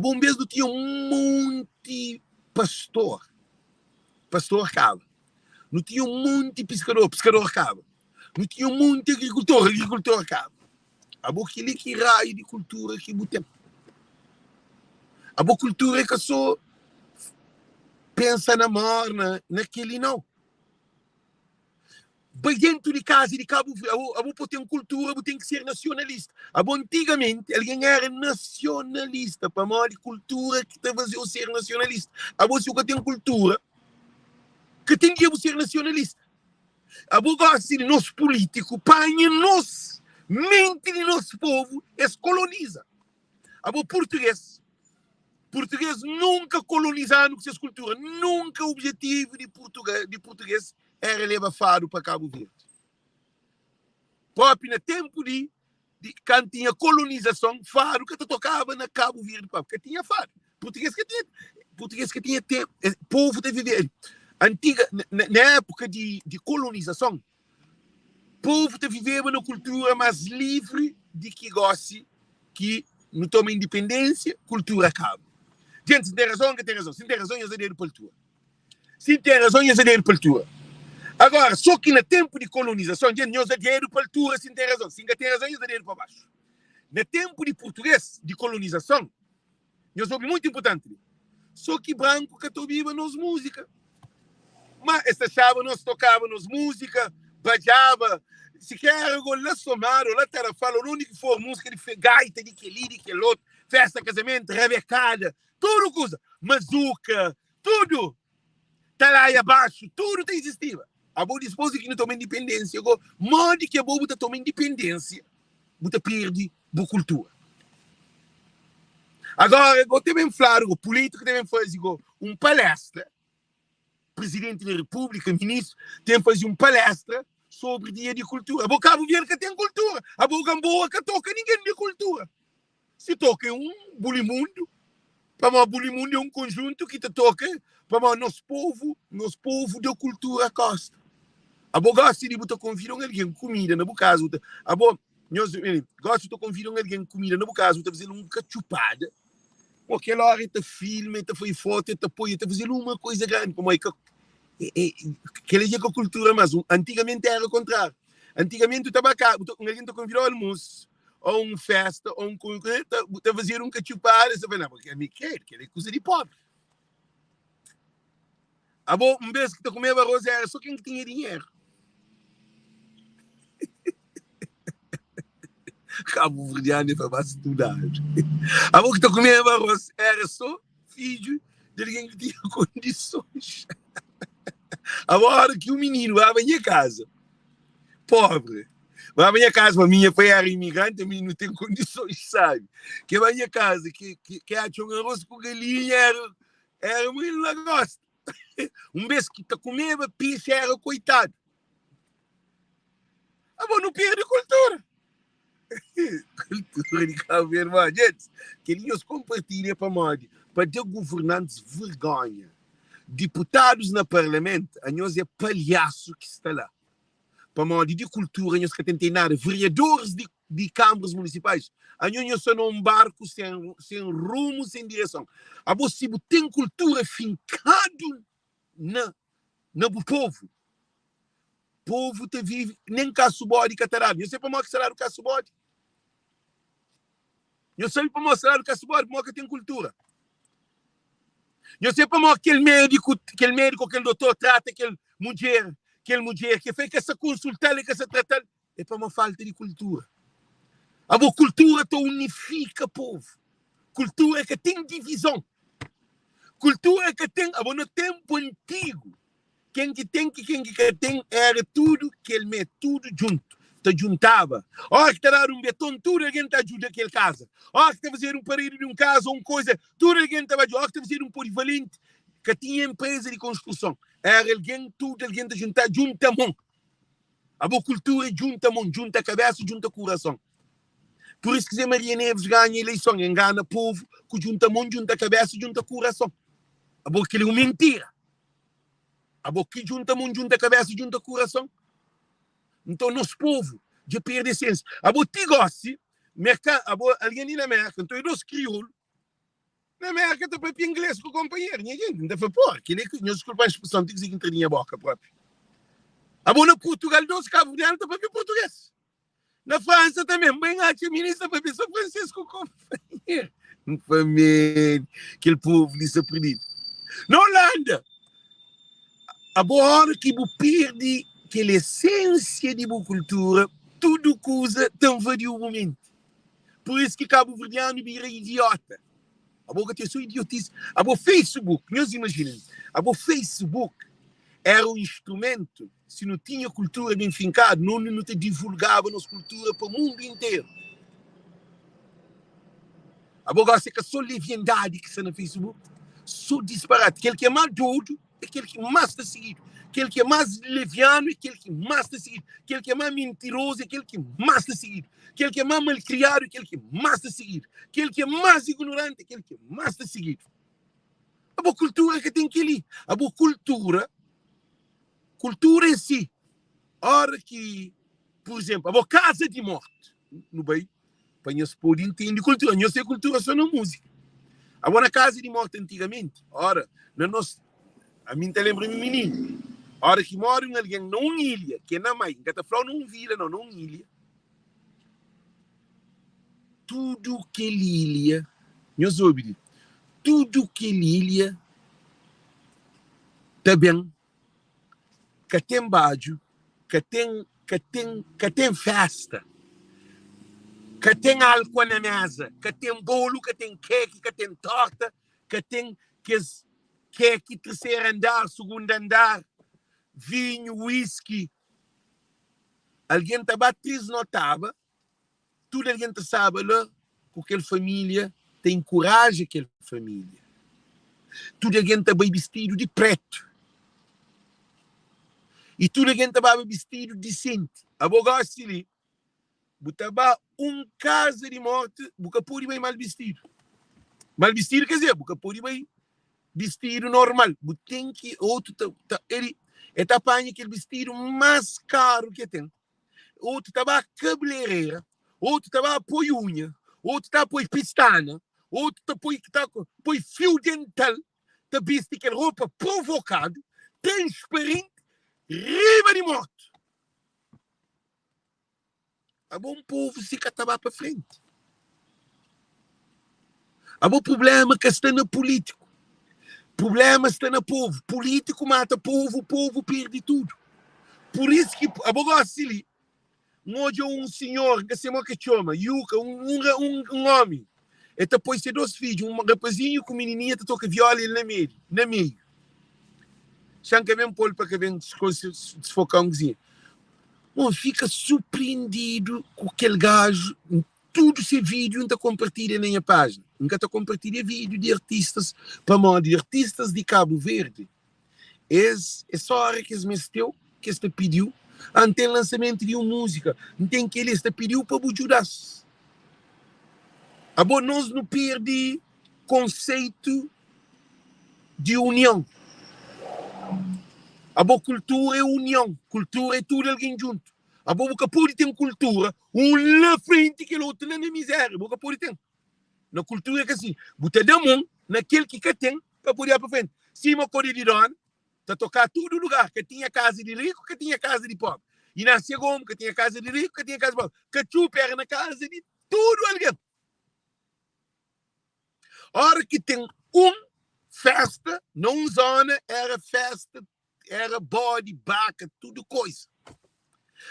Um mês não tinha um monte pastor. Pastor cava. Não tinha um monte de pescador cava. Não tinha um monte de agricultor cava. Aquele que raio de cultura que botem. A boa cultura é que só pensa na morna, naquele não. Bem dentro de casa de Cabo Verde, a boa tem cultura, tem que ser nacionalista. Antigamente, alguém era nacionalista, para a cultura que estava a ser nacionalista. A boa se tem cultura, que tem que ser nacionalista. A boa gosta de nosso político, panha nosso, mente de nosso povo, é coloniza. A boa português nunca colonizaram com essa cultura, nunca o objetivo de português era levar fado para Cabo Verde. Próprio no tempo de quando tinha colonização, fado que tocava na Cabo Verde, porque tinha fado. Português que tinha tempo, povo de viver. Antiga, na época de colonização, povo de viver uma cultura mais livre de que goste, que não toma independência, cultura acaba. Gente, se tem razão, que tem razão. Se tem razão, eu zadeiro para tua. Se tem razão, eu zadeiro para tua. Agora, só que no tempo de colonização, gente, eu zadeiro para tua, se tem razão. Se tem razão, eu zadeiro para baixo. No tempo de português, de colonização, eu soube muito importante. Só que branco que tu viva nos música. Mas essa chave nós tocava nos música, bajava. Se quer algo lá somar, ou lá tarafala, o único que for música de gaita, de que li, de que outro, festa, casamento, revecada, tudo coisa. Mazuca, tudo. Tá lá aí abaixo, tudo tem existido. A boa disposa que não toma independência. Modo que a boa toma independência, você perde a cultura. Agora, eu também falo, o político também faz uma palestra. Presidente da República, ministro, tem que fazer uma palestra sobre dia de cultura. A Cabo Verde que tem cultura. A Gamboa que toca ninguém de cultura. Se toca um bulimundo, para o bulimundo é um conjunto que te toca para o nosso povo da cultura costa. A gosta de botar convidar alguém comida, no caso. A nós gosta de convidar alguém comida, no caso, está fazendo uma cachupada. Aquela hora está filme, está foi foto, está apoio, está fazendo uma coisa grande, como é que aquela é a cultura, mas antigamente era o contrário. Antigamente estava cá, alguém te convidou ao almoço, ou uma festa, ou está fazendo um cachupada, você vai, não, porque é que é coisa de pobre. Um vez que tu comia arroz era só quem tinha dinheiro. cabo-verdiano para estudar. A boca que comia arroz era só filho de alguém que tinha condições. Agora que o menino vai à minha casa, pobre, vai à minha casa, a minha pai era imigrante, a mim não tem condições, sabe? Que vai à minha casa, que acha um arroz com galinha era muito negócio. Mês que está comendo, picha era coitado. Agora não perde cultura. Cultura de Cabo Verde, gente, que eles compartilham para mod, para ter governantes vergonha. Deputados no parlamento, a nós é palhaço que está lá. Para mod de cultura, nós que tem nada. Vereadores de câmaras municipais, a nós só num barco sem rumo, sem direção. A você tem cultura fincado no povo. O povo te vive nem caçubode catarado. Eu sei para mostrar o caçubode. Eu sei para mostrar o caçubode, porque tem cultura. Eu sei para mostrar aquele médico, aquele doutor trata aquele mulher que fez essa consulta, que essa tratar, é para uma falta de cultura. A boa cultura te unifica o povo. Cultura que tem divisão. Cultura que tem, no tempo antigo, quem que tem era tudo, que ele met tudo junto. Te juntava. Ó, que te dar um beton, tudo alguém te ajuda aquele casa. Ó, que te fazer um parede de um casa, uma coisa, tudo alguém te ajuda. Ó, que te fazer um polivalente, que tinha empresa de construção. Era alguém, tudo alguém te juntar, junta a mão. A boa cultura junta a mão, junta a cabeça, junta o coração. Por isso que Zé Maria Neves ganha a eleição, engana o povo, que junta a mão, junta a cabeça, junta o coração. A boa que ele é uma mentira. A boa que junta a mão, junta a cabeça, junta o coração. Então, nosso povo, de perder a essência. A boa te gosta, alguém na América, então, nós crioulos, na América, está para inglês com o companheiro. Ninguém não deve pôr, que nem que nós desculpa a expressão, tem que dizer que entra na boca própria. A boa no Portugal, nós cabo-verdianos, está para português. Na França também, bem a ministra para ver São Francisco com o companheiro. Família, aquele povo desaprendido. Na Holanda, a boa hora que você perde aquela essência de boa cultura, tudo coisa tão variadamente. Por isso que cabo-verdiano vira idiota. A boca tem sua idiotice. A boa Facebook, nós imaginamos, a boa Facebook era um instrumento, se não tinha cultura bem fincada, não te divulgava nossa cultura para o mundo inteiro. A boa gosta que só leviandade que está no Facebook, só disparate. Aquele que é mais doido é aquele que mais está seguido. Aquele que é mais leviano é aquele que mais está seguido. Aquele que é mais mentiroso é aquele que mais está seguido. Aquele que é mais malcriado é aquele que mais está seguido. Aquele que é mais ignorante é aquele que mais está seguido. A boa cultura que tem que ir. A boa cultura em si. Hora que, por exemplo, a boa casa de morte, no bem, para nós poder entender cultura. Nós temos cultura só na música. A boa casa de morte antigamente, ora, a mim te lembra um menino. A hora que mora alguém numa ilha, que é na mãe, que está falando numa vila, não, numa ilha, tudo que ilha, nós ouvimos, tudo que ilha, está bem, que tem baixo, que tem festa, que tem álcool na mesa, que tem bolo, que tem queque, que tem torta, que tem queque terceiro andar, segundo andar, vinho, whisky. Alguém estava desnotava, tudo alguém sabe lá, que aquela família tem coragem, aquela família. Tudo alguém estava vestido de preto. E tudo alguém estava vestido decente. A boga ali, botava casa de morte, boca pôr bem mal vestido. Mal vestido quer dizer, boca pôr bem vestido normal. Tem que outro ele apanha aquele vestido mais caro que tem. Outro estava cabeleireira, outro estava a pôr unha, outro estava a pôr pistana, outro está a pôr fio dental, está vestido aquela roupa provocada, transparente, riba de morte. A bom povo se catava para frente. A bom problema que está no político. Problema está no povo. Político mata povo, o povo perde tudo. Por isso que a boa ali, hoje senhor que se que chama, Yuka, um homem. E depois tem 2 filhos, um rapazinho com menininha que toca viola na meio. Chama que vem pôr para que vem se focar um cozinho. Fica surpreendido com aquele gajo, tudo esse vídeo não compartilha na minha página. Nunca está compartilha vídeo de artistas, para modo de artistas de Cabo Verde. É só a hora que eles meteu, que este pediu, ante o lançamento de uma música, não tem que ele este pediu para o Judas. Nós não perdemos conceito de união. A cultura é união. Cultura é tudo alguém junto. A boca pode ter cultura, um na frente que o outro na miséria. A boca pode ter. Na cultura é que assim, botar da mão naquele que tem para poder ir para frente. Se uma coisa de dono, está tocar todo lugar, que tinha casa de rico, que tinha casa de pobre. E na segunda, que tinha casa de rico, que tinha casa de pobre. Que chupa era na casa de tudo alguém. A hora que tem festa, não zona, era festa, era body, baca, tudo coisa.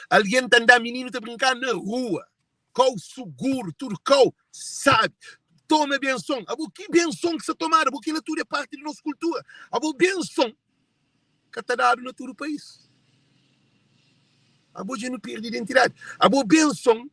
Alguém está andando, menino, está brincando na rua, com seguro, tudo com, sabe? Toma benção. Que benção que você tomara, porque aquilo tudo é parte da nossa cultura. Benção que está dado no todo o país. Já não perde identidade. Benção.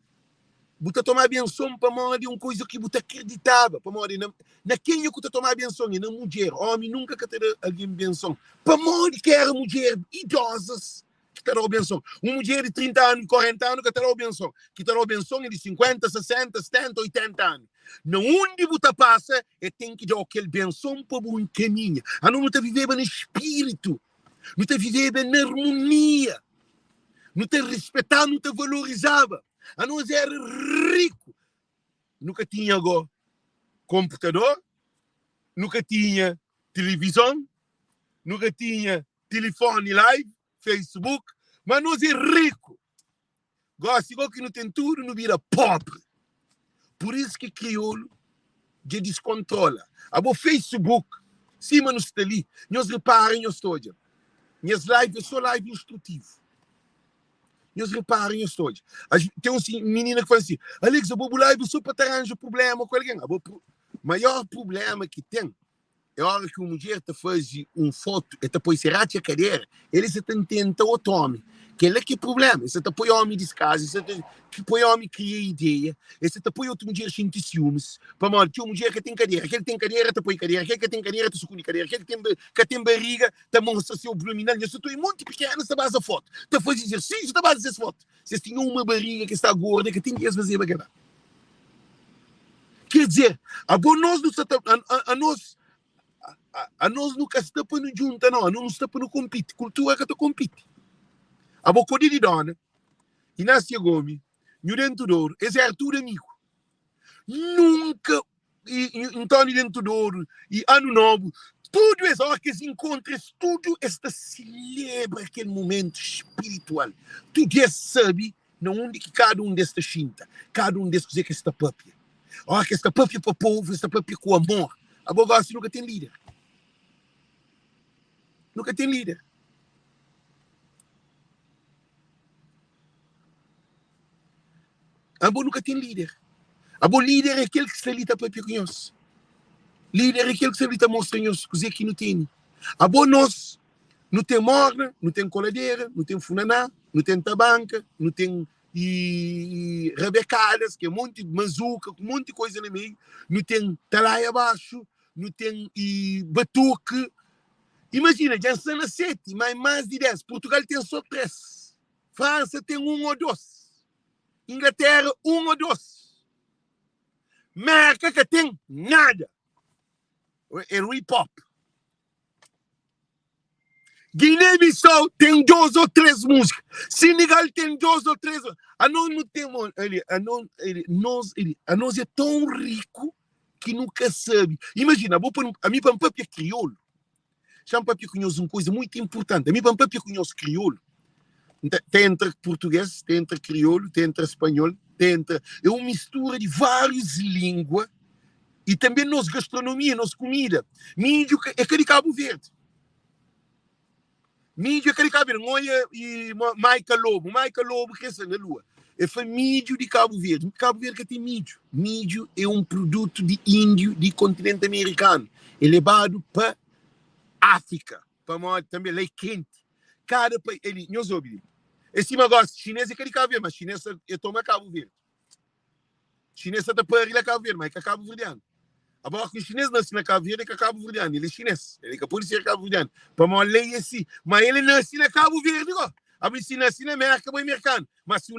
Você tomar benção para uma de uma coisa que você acreditava. Para uma de na quem eu que tomar benção e na mulher. Homem nunca que terá alguém benção. Para uma de que era mulher idosas que terá benção. Uma mulher de 30 anos, 40 anos que terá benção. Que terá benção de 50, 60, 70, 80 anos. Na onde você passa, tem que dar aquele benção para um caminho. A não te viver no espírito. Não te viver na harmonia. Não te respeitar, não te valorizava. A nós era rico. Nunca tinha computador, nunca tinha televisão, nunca tinha telefone live, Facebook, mas nós é rico. Gosta que não tem tudo, não vira pobre. Por isso que crioulo já descontrola. Facebook, cima não está ali, nós reparem, nós todos. Minhas lives é só live instrutivo. Eles reparem isso todos. Tem uma menina que fala assim, Alex, eu vou live só para te arranjar problema com alguém. O maior problema que tem é a hora que uma mulher te faz foto e depois se rate a cadeira, ele se tenta outro homem. Que é que problema. Você te põe homem descasa, você te põe homem que cria ideia, você te põe outra mulher sem ciúmes. Para mal, que uma mulher que tem cadeira, aquele que tem cadeira, te põe cadeira, aquele que tem cadeira, te sucune cadeira, aquele que tem barriga, te mostra seu abdominal. Você tem muito pequeno, você faz a foto. Te faz exercício, te faz essa foto. Você tem uma barriga que está gorda, que tem que fazer para acabar. Quer dizer, nós nunca estamos juntos, não. Nós estamos no compete. Cultura que tu compete. A boca de dona, Inácio Gomes, Dentro de Ouro, esse é Arthur Amigo. Nunca, Antônio Dentro de Ouro, e Ano Novo, tudo isso, hora que se encontra, tudo está celebra aquele momento espiritual. Tudo é sabe, onde que cada um desta chinta, cada um destes que está própria. A hora que está própria para o povo, está própria com amor. A boca nunca tem líder. Nunca tem líder. A boa nunca tem líder. A boa líder é aquele que se ali para conhece. Líder é aquele que se ali mostra coisa que não tem. A boa nós não tem morna, não tem coladeira, não tem funaná, não tem tabanca, não tem rabecadas, que é um monte de mazuca, um monte de coisa no meio, não tem talaia abaixo, não tem batuque. Imagina, já são 7, mas mais de 10. Portugal tem só 3. França tem 1 ou 2. Inglaterra, 1 ou 2. América que tem nada. É hip-hop. Guiné-Bissau tem 2 ou 3 músicas. Senegal tem 2 ou 3. A nós não temos. A nós é tão rico que nunca sabe. Imagina, a mim para um papo crioulo. Já um papo conhece uma coisa muito importante. A mim para um papo conhece crioulo. Tem entre português, tem entre crioulo, tem entre espanhol, é uma mistura de várias línguas e também nossa gastronomia, nossa comida. Mídio é aquele Cabo Verde. Mídio é aquele Cabo Verde. Olha e Maica Lobo cresce na lua. E foi mídio de Cabo Verde. Cabo Verde que tem mídio. Mídio é um produto de índio do continente americano. É levado para África. Para também lei quente. Cada país, ele, nós ouvimos. Esse negócio chinês é que ele Cabo Verde, mas chinês é toma Cabo Verde. Chinês está para ele Cabo Verde, mas é Cabo Verdeano. Agora que o chinês nasce na Cabo Verde, é Cabo Verdeano. Ele é chinês. Ele é por isso é Cabo Verdeano. Para uma lei assim. Mas ele nasce na Cabo Verde, ó. A se nasce na América, é americano. Mas se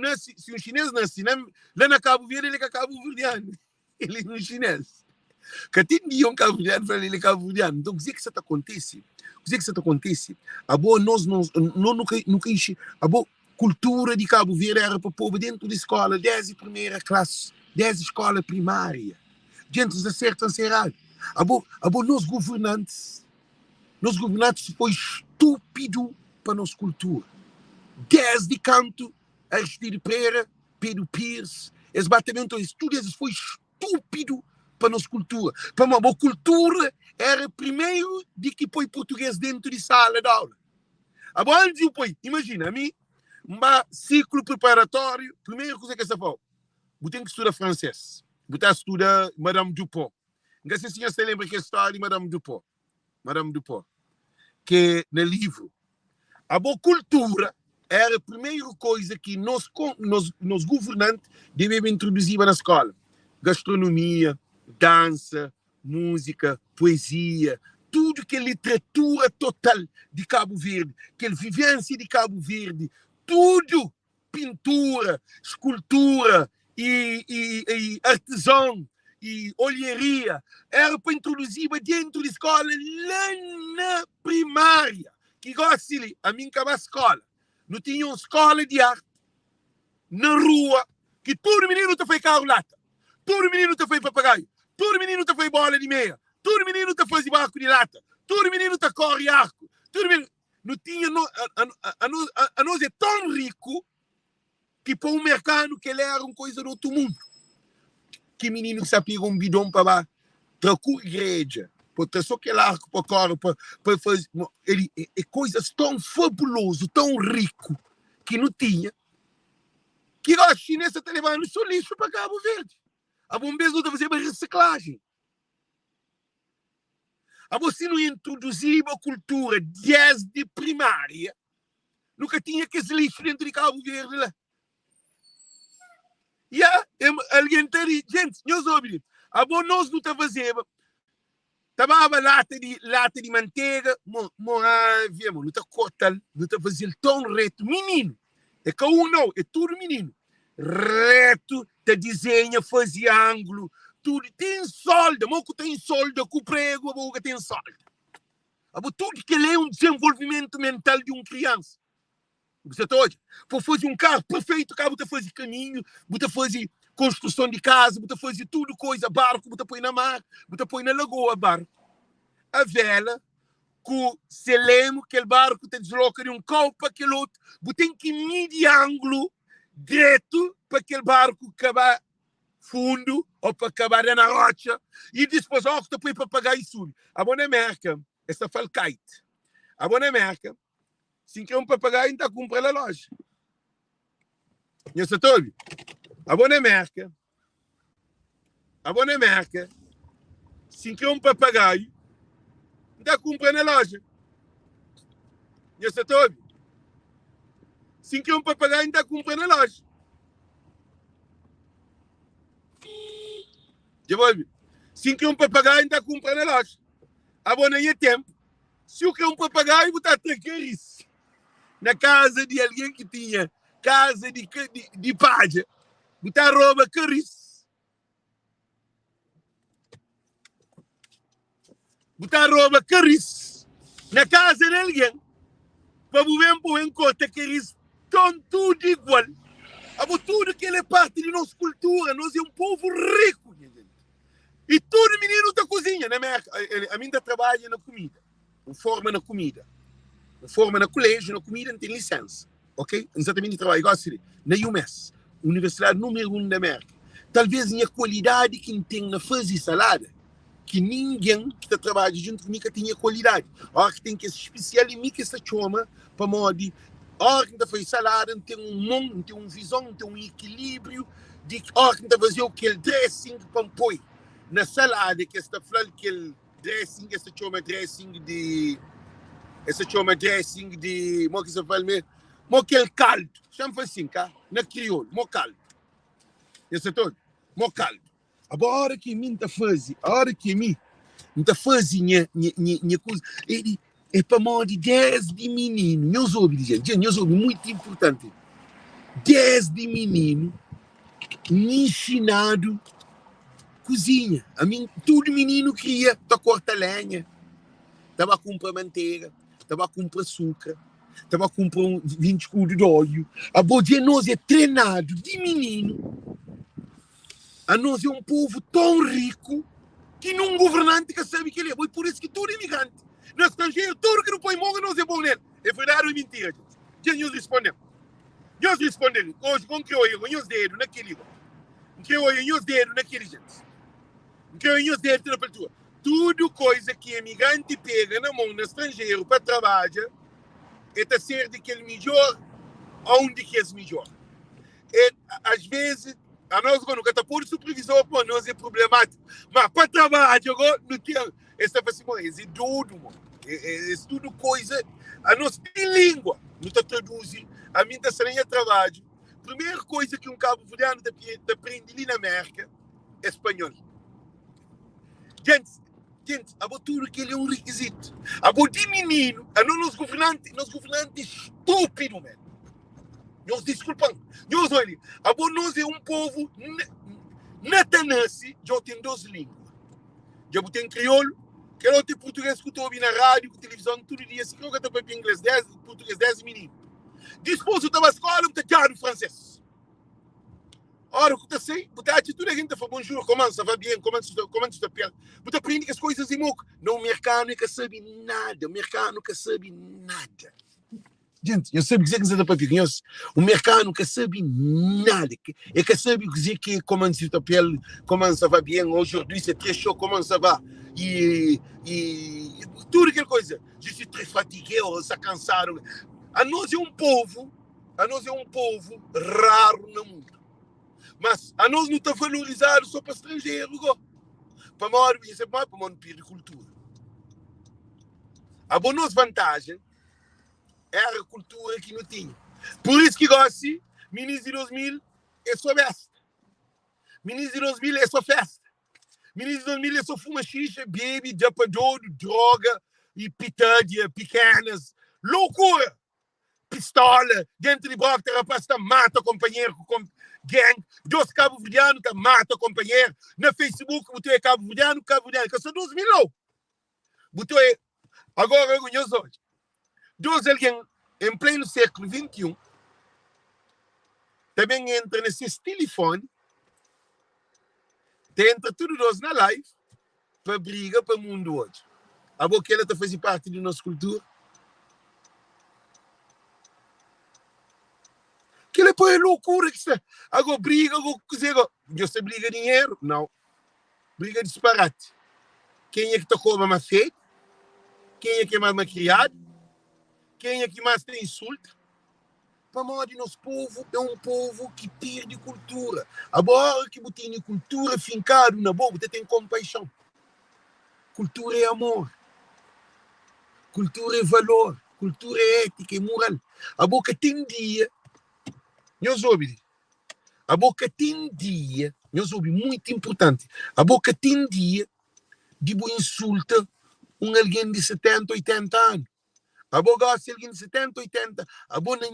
um chinês nasce lá na Cabo Verde, ele é Cabo Verdeano. Ele é um chinês. Que tem dia um Cabo Verdeano para ele é Cabo Verdeano. Então, o que isso acontece? O que isso acontece? A boa nós nunca enche. A boa cultura de Cabo Verde era para o povo dentro da escola, 10 primeira classe, 10 escola primária. Gente, os acertam-se errado. A boa nós governantes foi estúpido para a nossa cultura. Desde canto, Aristide Pereira, Pedro Pires, esse batimento, tudo isso foi estúpido para a nossa cultura. Para uma boa cultura, era primeiro de que põe português dentro de sala de aula. Agora, antes de põe, imagina, a mim, um ciclo preparatório, primeira coisa que você fala, você tem que estudar francês, você tem que estudar Madame Dupont. Não sei se você lembra que a história de Madame Dupont, que no livro, a boa cultura era a primeira coisa que nós governantes devemos introduzir na escola. Gastronomia, dança, música, poesia, tudo que é literatura total de Cabo Verde, que é a vivência de Cabo Verde, tudo, pintura, escultura e artesão e olharia, era para introduzir dentro da escola lá na primária. Que gosta de a mim acaba a escola. Não tinha uma escola de arte na rua que todo menino te foi carro-lata, todo menino te foi papagaio, todo menino te foi bola de meia, todo menino te faz barco de lata, todo menino te corre arco, todo menino... Não tinha... A nós é tão rico que para um mercado que ele era uma coisa do outro mundo. Que menino que sapia um bidão para trocar a igreja, para só aquele arco para correr, para fazer... Ele é coisas tão fabulosas, tão rico, que não tinha, que a chinesa está levando só lixo para Cabo Verde. A bombeiros não está fazendo reciclagem. A você não introduzir a cultura desde primária, nunca tinha que esse lixo dentro de Cabo Verde lá. E alguém tem gente, nós ouvimos, a bom nós não está fazendo. Tomava lata de manteiga, não está cortando, não está fazendo tão reto. Menino, é que não, é tudo menino. Reto, te desenha, fazia ângulo, tudo. Tem solda, moco tem solda, com prego, a boca tem solda. Tudo que é um desenvolvimento mental de uma criança. Você está hoje? Para fazer um carro perfeito, você fazer caminho, você fazer construção de casa, você fazer tudo coisa, barco, você põe na mar, você põe na lagoa, barco. A vela, que se lembra que o barco te desloca de um copo para aquele outro, você tem que medir ângulo direto para aquele barco acabar fundo ou para acabar na rocha e depois você põe para pagar isso. A boa América, essa foi o kite. A boa América, se quer um papagaio, ainda compra na loja. Não é todo? A boa América, se quer um papagaio, ainda compra na loja. Não é todo? Se quer um papagaio, ainda compra na loja. Se quer um papagaio, ainda compra na loja. A boa nem é tempo. Se o que é um papagaio, você está a trancar isso. Na casa de alguém que tinha casa de paja, botar rouba carice. Botar rouba carice. Na casa de alguém, para mover um encontro carice, estão tudo igual. Tudo que ele é parte de nossa cultura, nós é um povo rico. E todo menino da cozinha, né? A mim trabalha na comida, forma na comida. Forma no colégio, na comida, não tem licença. Ok? Exatamente trabalho igual assim. Na UMES, Universidade número 1 da América. Talvez a qualidade que tem na fazer salada, que ninguém que está trabalhando junto comigo tenha qualidade. Ora que tem que ser especial em mim que essa chama para modo hora que foi salada, tem mundo, tem visão, tem equilíbrio, de hora que fazer aquele dressing para pôr na salada, que está falando aquele dressing, essa chama dressing de. Essa chama dressing de. Como que se fala mesmo? Aquele caldo. Chama assim, cá, na crioulo, caldo. Esse é todo. Caldo. A hora que mim está fazendo, a hora que mim está fazendo minha coisa, ele é para modo de 10 de menino. Eu soube, gente, eu soube, muito importante. 10 de menino, me ensinado cozinha. A mim, todo menino queria para cortar lenha, estava a comprar manteiga, estava a comprar açúcar, estava a comprar 20 escudos de óleo. A bodia nós é treinado de menino. A nós é um povo tão rico que não governante que sabe que ele é bom. E por isso que todo imigrante, no estrangeiro, todo que não põe mão, nós é bom nele. É verdade ou mentira, gente? Quem nos respondemos? Nós respondemos. Hoje, com que eu os dedos naquele. Que eu os dedos naquele, gente. Que eu os dedos na abertura. Tudo coisa que imigrante pega na mão no estrangeiro para trabalhar é ser daquele melhor onde que é melhor. E, às vezes, a nós nunca está por supervisor para nós é problemático. Mas para trabalhar, não tem. Essa é tudo, mano. É tudo coisa. A nós tem língua. Não está traduzindo. A minha está saindo trabalho. Primeira coisa que um cabo-verdiano aprende ali na América é espanhol. Gente, a tudo que ele é um requisito. A de menino, a nós governantes estúpidos, mano. Nós desculpamos. Nós, olha, nós é um povo natanassi, já tem 2 línguas. Já tem crioulo, que não tem português que eu ouvir na rádio, na televisão, todo dia. Se eu estou para inglês 10, português 10 meninos. Depois eu estava na escola, eu estava no francês. Ora, o que eu sei, você atitude a gente fala bonjour, comment ça va bien, comment tu t'appelles. Você aprende as coisas em moco. Não, o mercado nunca sabe nada. O mercado nunca sabe nada. Gente, eu sei dizer que você está para ficar. O mercado nunca sabe nada. É que sabe dizer que comment tu t'appelles, comment ça va bien, aujourd'hui c'est très chaud, comment ça va. E tudo aquela coisa. Je suis très fatigué, ou está cansado. A nós é um povo raro no mundo. Mas a nós não está valorizado só para estrangeiro. Para nós, isso é mais para nós perder cultura. A boa vantagem era a cultura que não tinha. Por isso que gosto, Ministro de 2000 é só festa. Ministro de 2000 é só festa. Ministro de 2000 é só fuma xixa, bebe, japador, droga e pitadinha, pequenas. Loucura! Pistola, dentro de bloco, a rapaz mata o companheiro com gang. Dois cabo-verdianos mata o companheiro. Na Facebook, você é cabo-verdiano, que são 2 mil. Você é... Agora, eu conheço hoje. Dois alguém em pleno século XXI também entra nesse telefone, entra tudo nós na live para briga para o mundo hoje. A boca ela está fazendo parte da nossa cultura. Que ele põe loucura que está. Agora briga, você briga dinheiro? Não. Briga disparate. Quem é que tocou mais feito? Quem é que é mais criado? Quem é que mais tem insulto? Para nós, nosso povo é um povo que perde cultura. Agora que você tem cultura fincada na boca, você tem compaixão. Cultura é amor. Cultura é valor. Cultura é ética e moral. A boca tem dia. Eu soube. A boca tem dia. Eu soube, muito importante. A boca tem dia de insulta alguém de 70, 80 anos. A boca gosta de alguém de 70, 80. A boca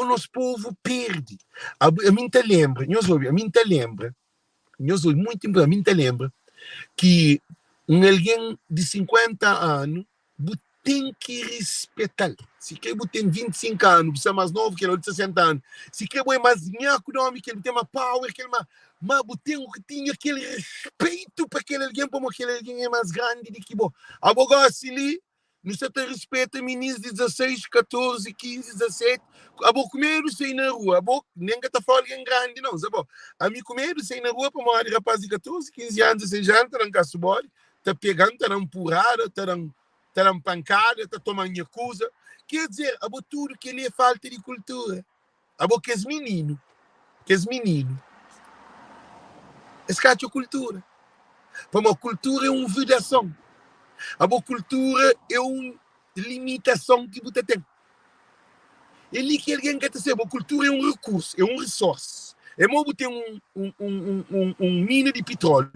nosso povo perde. A mim te lembra, eu soube, muito importante, a mim te lembra que alguém de 50 anos tem que respeitar. Se quer tem 25 anos, você é mais novo que ele, de 60 anos. Se quer é mais econômico, que ele tem mais power, que ele mas tem aquele respeito para aquele alguém, como aquele alguém é mais grande do que bom. A boca ali, não se te respeita meninos de 16, 14, 15, 17. A boca comer sem na rua. A boca nem que está falando alguém grande, não. Sabe? A mim comer sem na rua para uma rapaz de 14, 15 anos, 16 anos, está na caçubole, está pegando, está na empurrada, está está na pancada, está tomando coisa. Quer dizer, abo tudo que ele é falta de cultura. Abo que é menino. Esse cara é cultura. Para uma cultura é uma vibração. A cultura é uma limitação que você tem. Ele que alguém quer dizer, a cultura é um recurso, é um resource. É bom ter mina de petróleo,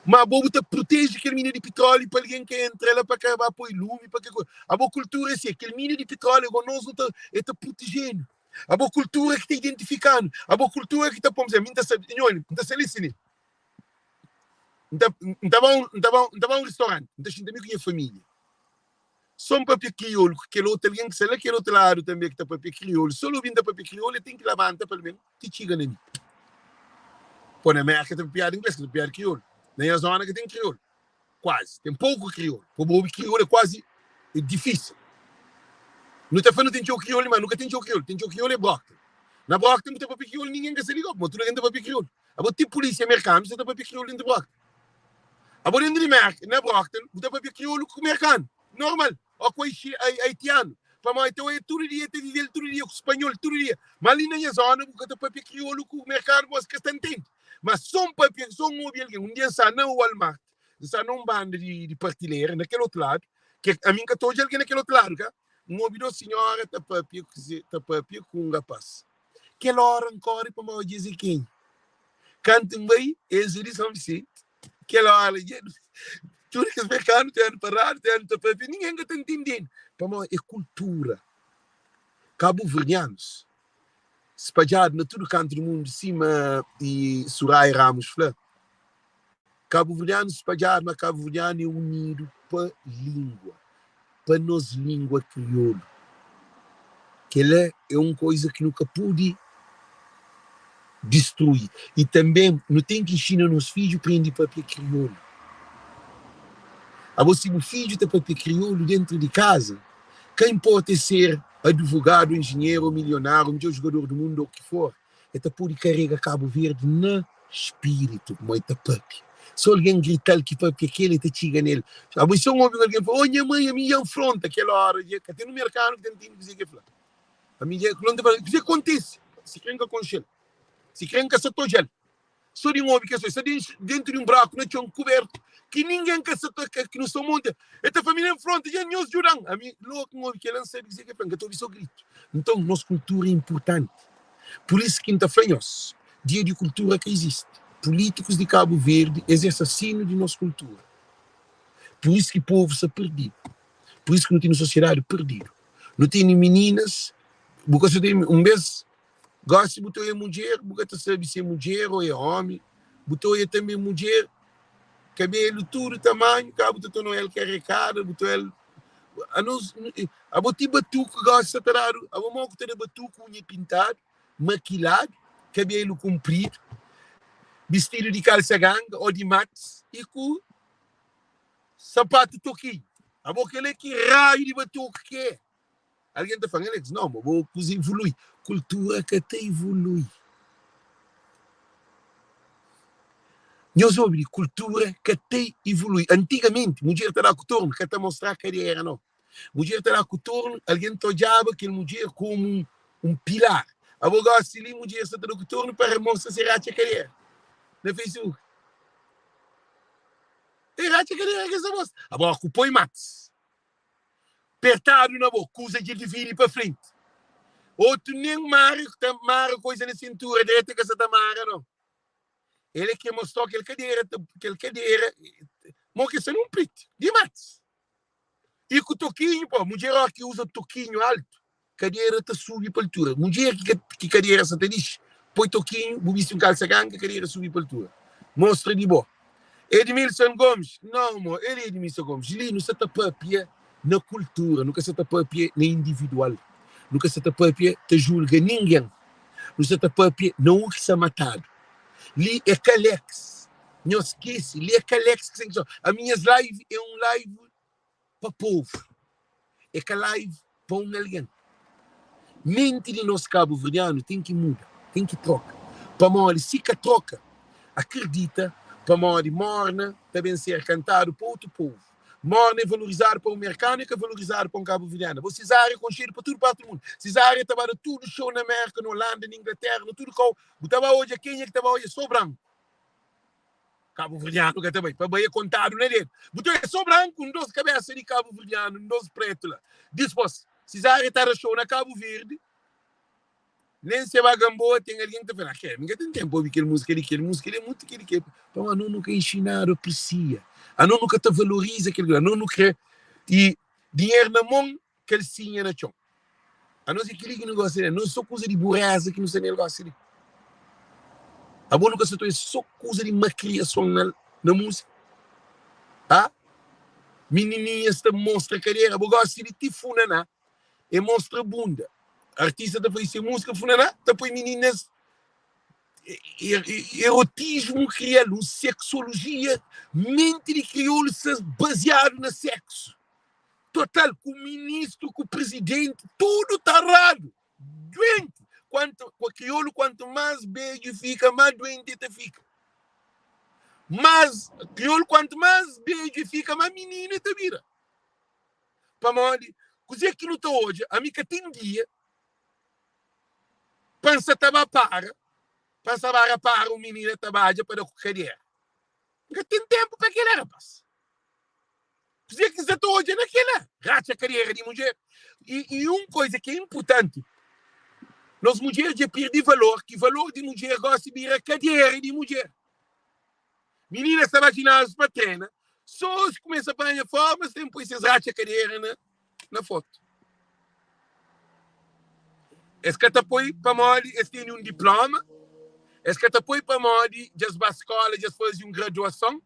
mas é bom protege aquele mina de petróleo para alguém que entra lá para acabar por lume, para que coisa. A boa cultura é assim, aquele mina de petróleo que nós não está protegendo. A boa cultura que está identificando. A boa cultura que está, por exemplo, não está listening. Não estava um restaurante, não está também com a família. Só um papel crioulo, aquele outro alguém que sei lá, aquele outro lado também que está papel crioulo. Só o vindo papel crioulo, tem que levantar pelo menos, que chega na mim. Pô, na América tem piada inglês, tem piada crioulo. Na zona que tem crioulo. Quase. Tem pouco crioulo. O crioulo é quase difícil. Não está falando que tem crioulo, mas nunca tem crioulo. Tem crioulo é Brockton. Na Brockton não tem papel crioulo, ninguém quer se ligar. Mas tu não tem papel crioulo. Agora, tem polícia americana, você tem papel crioulo dentro de Brockton. Agora, dentro de América, na Brockton, não tem papel crioulo com o americano. Normal. Ou com o haitiano. Para então é todo dia, tem viver todo dia com o espanhol, todo dia. Mas ali na minha zona, porque tem papel crioulo com o mercado, você que está entendendo. Mas só um papel, só um móvel, dia está na Walmart, está num bando de partilheira, naquele outro lado, que a mim que estou alguém naquele outro lado, cá? Um móvel, senhora, está papel com um rapaz. Que hora encore para me dizer quem? Cantem bem, eles de São Vicente. Que hora, tudo que os mercados têm parado, têm papel, ninguém está entendendo. Para mim, é cultura. Cabo-verdianos. Espalhado na todo canto do mundo, de cima e Soraya Ramos Flá. Cabo-verdiano espalhado, mas cabo-verdiano é unido para língua, para nós língua crioulo. Que ela é uma coisa que nunca pude destruir. E também não tem que ensinar nos filhos a aprender papel crioulo. Agora, se o filho tem papel crioulo dentro de casa, quem pode ser advogado, engenheiro, milionário, o melhor jogador do mundo, ou o que for, é pode carregar Cabo Verde no espírito, como é papi. Se alguém gritar que papi aquele, te chega nele. Agora, se alguém fala, olha mãe, a minha afronta, aquela hora, que tem no mercado, que tem que dizer que fala. A minha, o que acontece? Se crenca com gelo. Se crenca só tô gelo. Só de um homem que está dentro de um buraco, não tinha um coberto, que ninguém quer que não são monte. Esta família em fronte, já não se ajudam. A mim, louco, um homem que não sabe dizer que é franca, estou a ouvir só grito. Então, nossa cultura é importante. Por isso, quinta-feira, dia de cultura que existe. Políticos de Cabo Verde exercem assassino de nossa cultura. Por isso que o povo está perdido. Por isso que não tem uma sociedade perdido. Não tem meninas, porque você tem um mês. Gosta de botar a mulher, porque sabe se é mulher ou é homem. Botou ele também mulher, cabelo, tudo, tamanho, cabo, botou ele carregado, botou ele. A botar batuco, gosta de tarar, a mamãe que tem batuco, unha pintado, maquilado, cabelo comprido, vestido de calça ganga ou de max, e com sapato toquinho. A boca ele que raio de batuco que é. Alguém está falando, não, mas vou evoluir. Cultura que até evolui. Nós ouvimos cultura que até evolui. Antigamente, mulher estava com o torno, que até mostrar carreira, não. Mulher estava com o torno, alguém olhava aquele mulher como um pilar. Agora, se ali, mulher está com o torno para mostrar se a carreira. No Facebook. E a carreira que essa mostra. Agora, com o põe matos. Apertado na boca, usa de vir para frente. Outro nem mara coisa na cintura, direita que essa tamara, não. Ele que mostrou aquele cadeira, mas que isso não preto, de matos. E com o toquinho, pô, mulher que usa toquinho alto, cadeira está sube para a altura. Mulher que cadeira essa te diz, põe toquinho, bubiste um calça ganga, cadeira sube para a altura. Mostra de boa. Edmilson Gomes, não, mo, ele é Edmilson Gomes, ele não se tapa pia na cultura, nunca se tapa pia na individual. Nunca se tapa pia te julga ninguém. Não se tapa pia não que se matado. Li é Calex. Não esquece, li é Calex que se a minha live é um live para povo. É que live para um alguém. Mente de nosso Cabo Verdeano tem que mudar, tem que trocar. Para morrer, se que troca, acredita, para morrer morna, também ser cantado para outro povo. Morne é valorizado para o mercado e que é valorizado para o Cabo Verdeano. Vocês áreas com cheiro para tudo parte do mundo. Vocês áreas estavam tudo show na América, na Holanda, na Inglaterra, no tudo que estava hoje aqui, que estava hoje só branco. Cabo Verdeano que também, para bem contado, né, dele. Então é só branco, um dos cabeças de Cabo Verdeano, um dos pretos lá. Dispôs, vocês áreas estavam show na Cabo Verde, nem se vai gamboa, tem alguém que está falando, que ninguém tem tempo de aquele música, ele é muito aquele que, então a não nunca ensinar, aprecia. A não nunca te valoriza aquele, a não nunca e dinheiro na mão, que ele sim é na chão. A não ser que não gosta, não só coisa de burreza que não sei nem gosta de. A boa nunca se torna só coisa de macriação na música. Ah? Menininhas te mostra carreira, eu gosto de tifuna, e mostra bunda. Artista da faz música funaná, depois meninas erotismo crioulo, sexologia, mente de crioulo baseado no sexo. Total, com o ministro, com o presidente, tudo está errado. Doente. Com a crioulo, quanto mais beijo fica, mais doente te fica. Mas, crioulo, quanto mais beijo fica, mais menina te vira. Para mim, coisa que não está hoje, a mica tem dia, pensa estava para o menino trabalha para a cadeira. Nunca tem tempo para aquele rapaz. Coisa que está hoje naquela, racha a carreira de mulher. E uma coisa que é importante, nós mulheres já perdem valor, que valor de mulher gosta de ir a cadeira de mulher. Meninas estão vaginadas para treinar, só se começa a apanhar formas, depois vocês racham a cadeira na foto. Esse que apoia para mim, esse tem um diploma, esse que apoia para mim, já vai à escola, já faz uma graduação,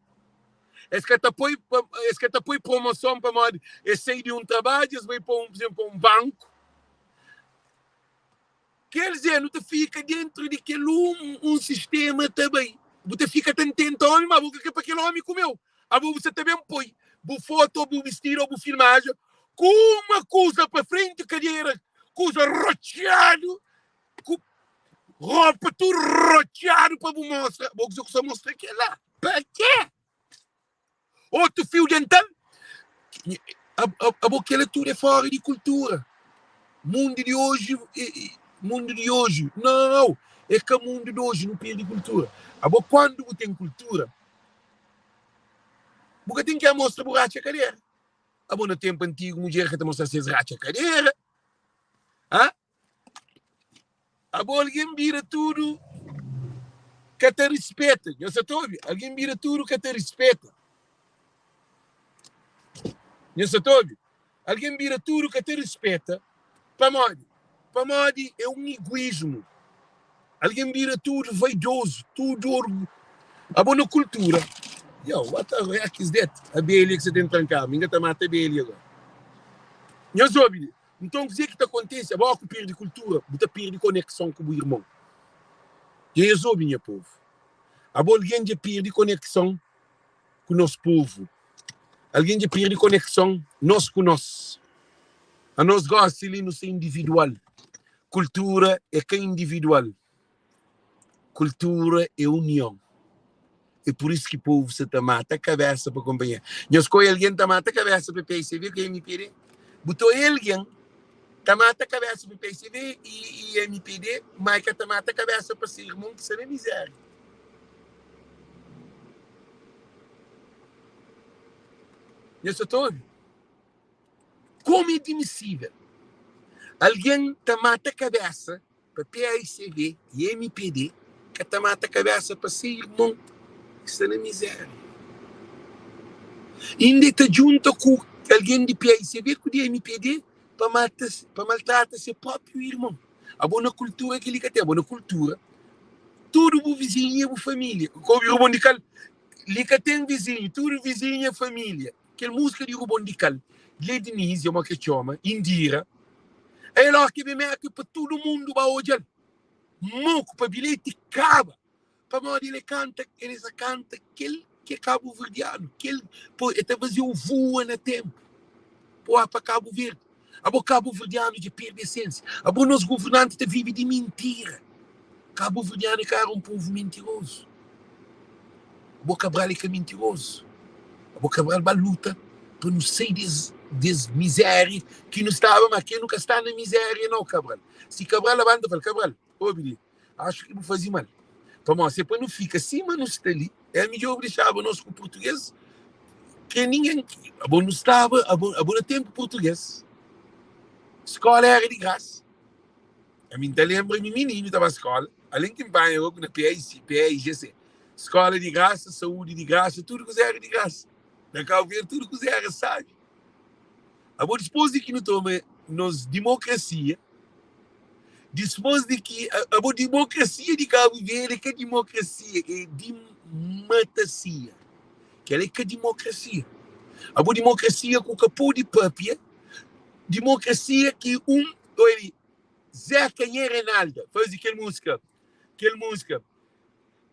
esse que apoia promoção para mim, esse sai de um trabalho, já vai para um banco. Quer dizer, não te fica dentro daquele um sistema também. Você fica tentando homem, mas você para aquele homem comeu. Aí você também põe, bu foto, bu vestido, bu filmagem, com uma coisa para frente, cadeira, coisa roteado, com roupa tudo roteado para você mostrar. Você só mostra aquilo lá. Para quê? Outro fio dental. Aquilo tudo é fora de cultura. Mundo de hoje, não. É que o mundo de hoje não perde cultura. Quando você tem cultura, você tem que mostrar borracha a cadeira. No tempo antigo, mulher que te mostra se racha a cadeira. Alguém vira tudo que te respeita. Eu só estou ouvindo. Alguém vira tudo que te respeita. Eu só estou ouvindo. Alguém vira tudo que te respeita. Para mim é um egoísmo. Alguém vira tudo vaidoso, tudo orgulho. Na cultura. What the heck is that? A abelha que você tem que trancar. Ninguém está matando a abelha agora. Eu sou ouvindo. Então, o que está acontecendo? Você perde cultura, você perde conexão com o irmão. E eu sou, meu povo. Alguém já perde conexão com o nosso povo. Alguém já perde conexão nós com nós. A nós gosta de ser individual. Cultura é que é individual. Cultura é união. É por isso que o povo se mata a cabeça para acompanhar. Eu escolho alguém que mata a cabeça para PCV, que é MPD. Botou alguém que mata a cabeça para PCV e MPD, mas que mata a cabeça para ser irmão, que será miséria. Eu só estou ouvindo. Como é admissível? Alguém que mata a cabeça para PCV e MPD, que mata a cabeça para ser irmão, que está na miséria. Ainda está junto com alguém de PCV, com de MPD, para maltratar seu próprio irmão. A boa cultura que ele tem, a boa cultura, tudo o vizinho e a família. Como o Rubondical, ele tem vizinho, tudo vizinho e família. Que música de Rubondical, de Denise, uma que chama, Indira, é lá que me mete para todo mundo para hoje. Moco para bilhete caba. Para modo ele canta aquele que é Cabo Verdeano, que ele até fazia o voa no tempo. Para Cabo Verde. A Cabo Verdeano de perde a essência. A nosso governante vive de mentira. Cabo Verdeano é um povo mentiroso. A Cabral é mentiroso. A Cabral vai luta para não sair des miséria que não estava, mas que nunca está na miséria, não, Cabral. Se Cabral levanta, fala, Cabral, obri, acho que não fazia mal. Então, você não fica assim, mas não está ali. É melhor deixar nós com o português, que ninguém, a bom não estava, a bom tempo português. Escola era de graça. A mim te lembra, meu menino estava na escola, além que me pai eu na PIGC. Escola de graça, saúde de graça, tudo que era de graça. Na Calveira, tudo que era, sabe? A bom depois de que não toma nos democracia, depois de que a boa democracia de Cabo Verde, que democracia é democracia, que é que democracia. A boa democracia com o capô de papia, democracia que ele Zé Canhê Reinaldo faz aquela música,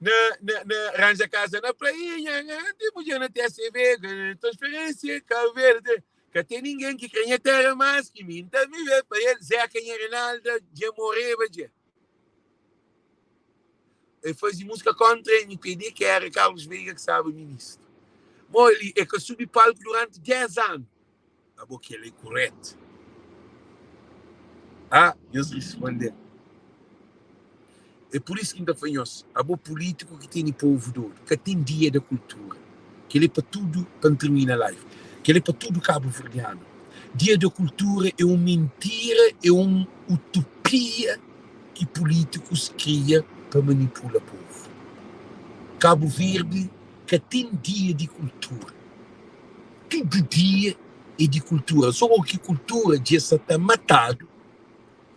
na arranja casa na praia, temos na TCV, transferência, Cabo Verde. Que tem ninguém que ganha terra mais que mim. Então, me vê para ele, Zé Canhê Reinaldo, já morreu, já. Ele fazia música contra o MPD, que era Carlos Veiga, que estava ministro. Mas ele é que subiu palco durante 10 anos. A boca ele é correto. Deus respondeu. É por isso que ainda fanhoso. A boa político que tem o povo todo, que tem dia da cultura, que ele é para tudo, para terminar a live. Que ele é para tudo cabo-verdiano. Dia da cultura é uma mentira, é uma utopia que políticos criam para manipular o povo. Cabo Verde que tem dia de cultura. Todo dia é de cultura. Só que cultura já está matado.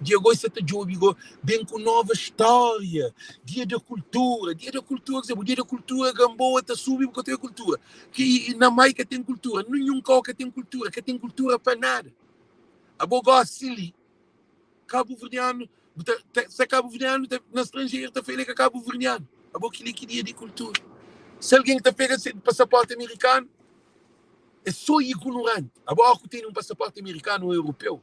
Dia agora está jogando bem com nova história. Dia da cultura, dia da Gamboa está subindo porque tem cultura. Que na Maica tem cultura, nenhum coca tem cultura, que tem cultura para nada. A boa Sili, Cabo Verdeano, se Cabo Verdeano na estrangeira está feito que Cabo Verdeano. A boa que dia de cultura. Se alguém está pegando passaporte americano, é só ignorante. A boa que tem passaporte americano ou europeu.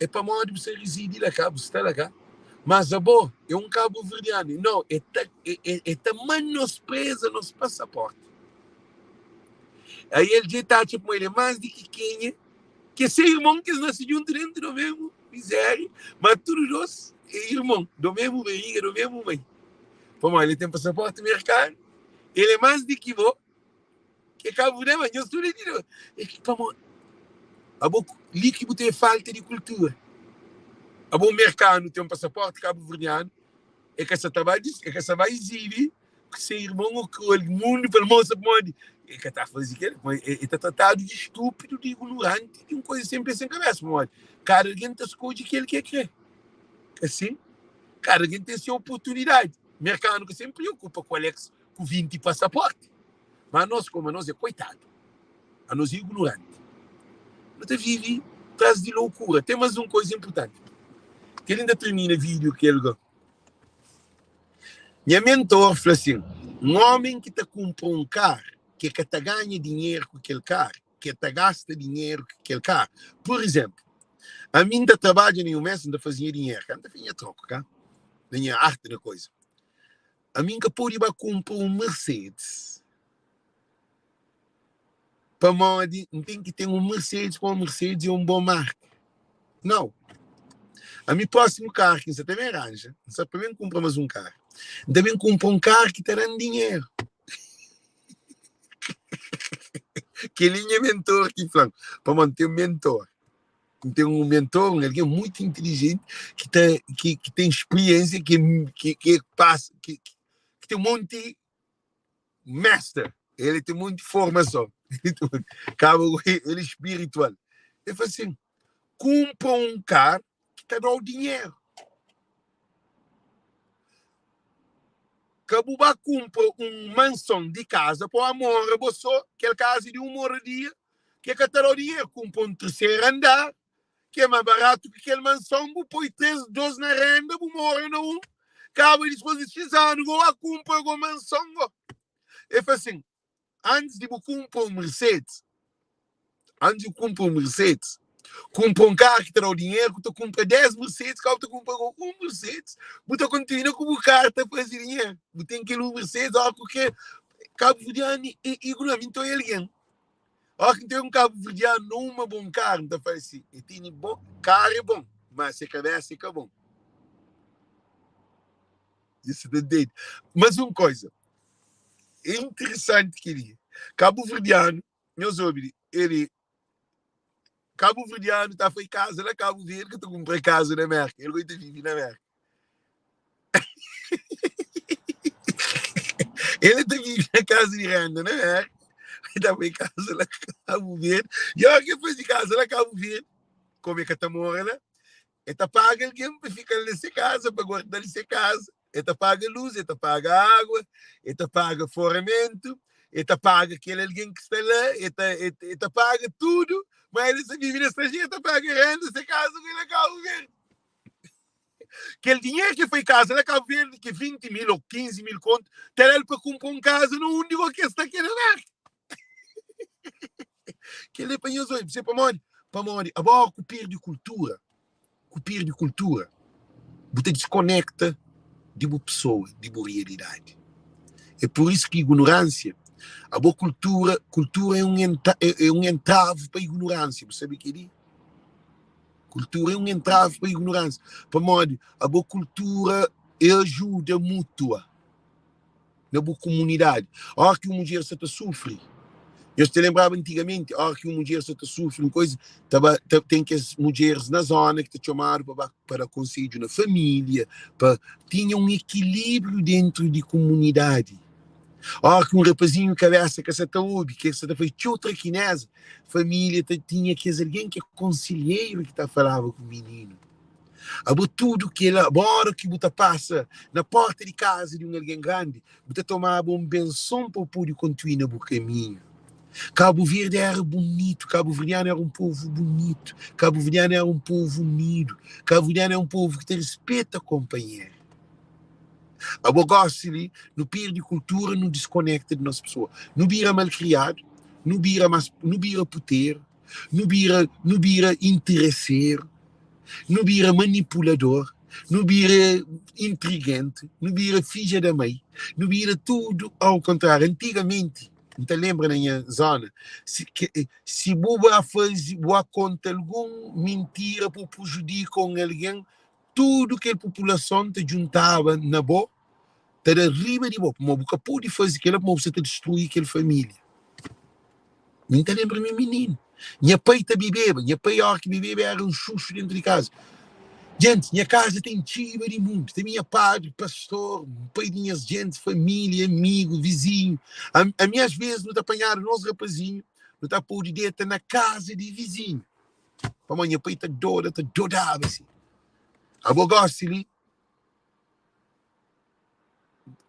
É para onde você reside lá, cabo, está lá cá. Mas a boa é cabo-verdiano. Não, é menospreza nos passaportes. Aí ele já está tipo, ele é mais do que quem é, que ser irmão que nasce junto dentro do mesmo miséria, mas todos nós é irmão, do mesmo barriga, do mesmo mãe. Como ele tem passaporte americano, ele é mais do que vou, que cabo-verdiano, mas eu estou dentro. É que, como, a boa líquido tem falta de cultura. A bom mercado tem passaporte cabo-verdiano, é que essa vai exibir que ser irmão ou que o mundo pelo moço pode. É que está fazendo está tratado de estúpido, de ignorante, de uma coisa sempre sem cabeça. Cada alguém tem as coisas que ele quer. Assim, cada alguém tem a sua oportunidade. O mercado que sempre preocupa com o Alex com 20 passaportes. Mas nós, como nós, é coitado. A nós é ignorante. Nós vive atrás de loucura. Tem mais uma coisa importante. Que ele ainda termina o vídeo que ele... Minha mentor falou assim, um homem que te compra um carro, que te ganha dinheiro com aquele carro, que te gasta dinheiro com aquele carro. Por exemplo, a mim ainda trabalha em um mês, ainda fazia dinheiro, ainda vinha troco, cá? Vinha arte da coisa. A mim que pode comprar um Mercedes. Para modo, não tem que ter um Mercedes, para um Mercedes é um bom marca. Não. A mim próximo carro, que você também arranja, você também compra mais um carro. Também compra um carro que te dá dinheiro. Que ele é mentor aqui, Franco. Para manter um mentor. Tem um mentor, alguém muito inteligente, que tem experiência, que passa, que tem um monte de mestre. Ele tem muita formação. Ele é espiritual. Ele fala assim, compra um carro que te dá o dinheiro. Cabuba compra uma mansão de casa para amor, você, aquela casa de uma moradia, que é Catalunya, compra um terceiro andar, que é mais barato que aquela mansão, põe 12 na renda, mora num, cabo de disposição, vou comprar uma mansão. É assim, antes de comprar um Mercedes, compra um carro que te dá o dinheiro, que tu compra 10 Mercedes, que tu compra um Mercedes, tu continua com o carro para fazer dinheiro. Tu tem que ir um Mercedes, porque Cabo Verdeano e economia, então é alguém. Ó, que tem cabo-verdiano numa bom carne, tá faz assim. E tem bom, carne é bom, mas se cabeça é bom. Isso é dele. Mas uma coisa, é interessante que ele, cabo-verdiano, meus ouvintes, ele, cabo-verdiano tá foi casa na Cabo Verde, que eu comprei casa na América. Ele vai ter vivido na América. Ele tá vivido na casa de renda na América. Ele tá foi casa na Cabo Verde. E olha que foi de casa na Cabo Verde. Como é que tá morando? Ele paga alguém para ficar nessa casa, para guardar nessa casa. Ele paga luz, ele paga água, ele paga foramento, ele paga aquele alguém que está lá, ele paga tudo, mas ele se vive na estrangeira, ele paga renda nessa casa que ele acaba de ver. Aquele dinheiro que foi casa, ele acaba de ver que 20 mil ou 15 mil conto, tem ele para comprar uma casa no único que está aqui na América. Que ele é para nós, você para morrer, agora com de cultura. Copia de cultura, você desconecta de uma pessoa, de uma realidade. É por isso que a ignorância, a boa cultura é um entrave para a ignorância, você sabe o que é? Cultura é um entrave para a ignorância. Para modo, a boa cultura é ajuda mútua na boa comunidade. A hora que uma mulher se sofre, eu te lembrava antigamente, a hora que uma mulher se sofre, uma coisa, tem que as mulheres na zona que te chamaram para conselho na família, tinha um equilíbrio dentro de comunidade. A hora que um rapazinho cabeça que se ouve, que se foi outra quinesa, família tinha que ser alguém que é conselheiro que falava com o menino. Abo tudo que ela, bora que você passa na porta de casa de um alguém grande, você tomava uma benção para poder continuar no caminho. Cabo Verde era bonito, Cabo Verdeano era um povo bonito, Cabo Verdeano era um povo unido, Cabo Verdeano é um povo que te respeita, companheiro. A gosto ali, no perde de cultura, no desconecta de nossa pessoa. No vira malcriado, no vira puteiro, no vira interesseiro, no vira manipulador, no vira intrigante, no vira filha da mãe, no vira tudo ao contrário. Antigamente, então lembra na minha zona, se boa faz boa conta algum mentira para prejudicar alguém, tudo que a população te juntava na boa, te arriba de boa, mas nunca pode fazer aquilo para você destruir aquela família. Então lembra meu menino, minha pai te bebeva, minha pai que bebeva era um chucho dentro de casa. Gente, minha casa tem chiva de mundo. Tem minha padre, pastor, pai de minhas gente, família, amigo, vizinho. A minhas vezes não te apanharam nós rapazinhos, não te pôr dentro na casa de vizinho. Para amanhã, pai te dodava assim. A boa gosta ali.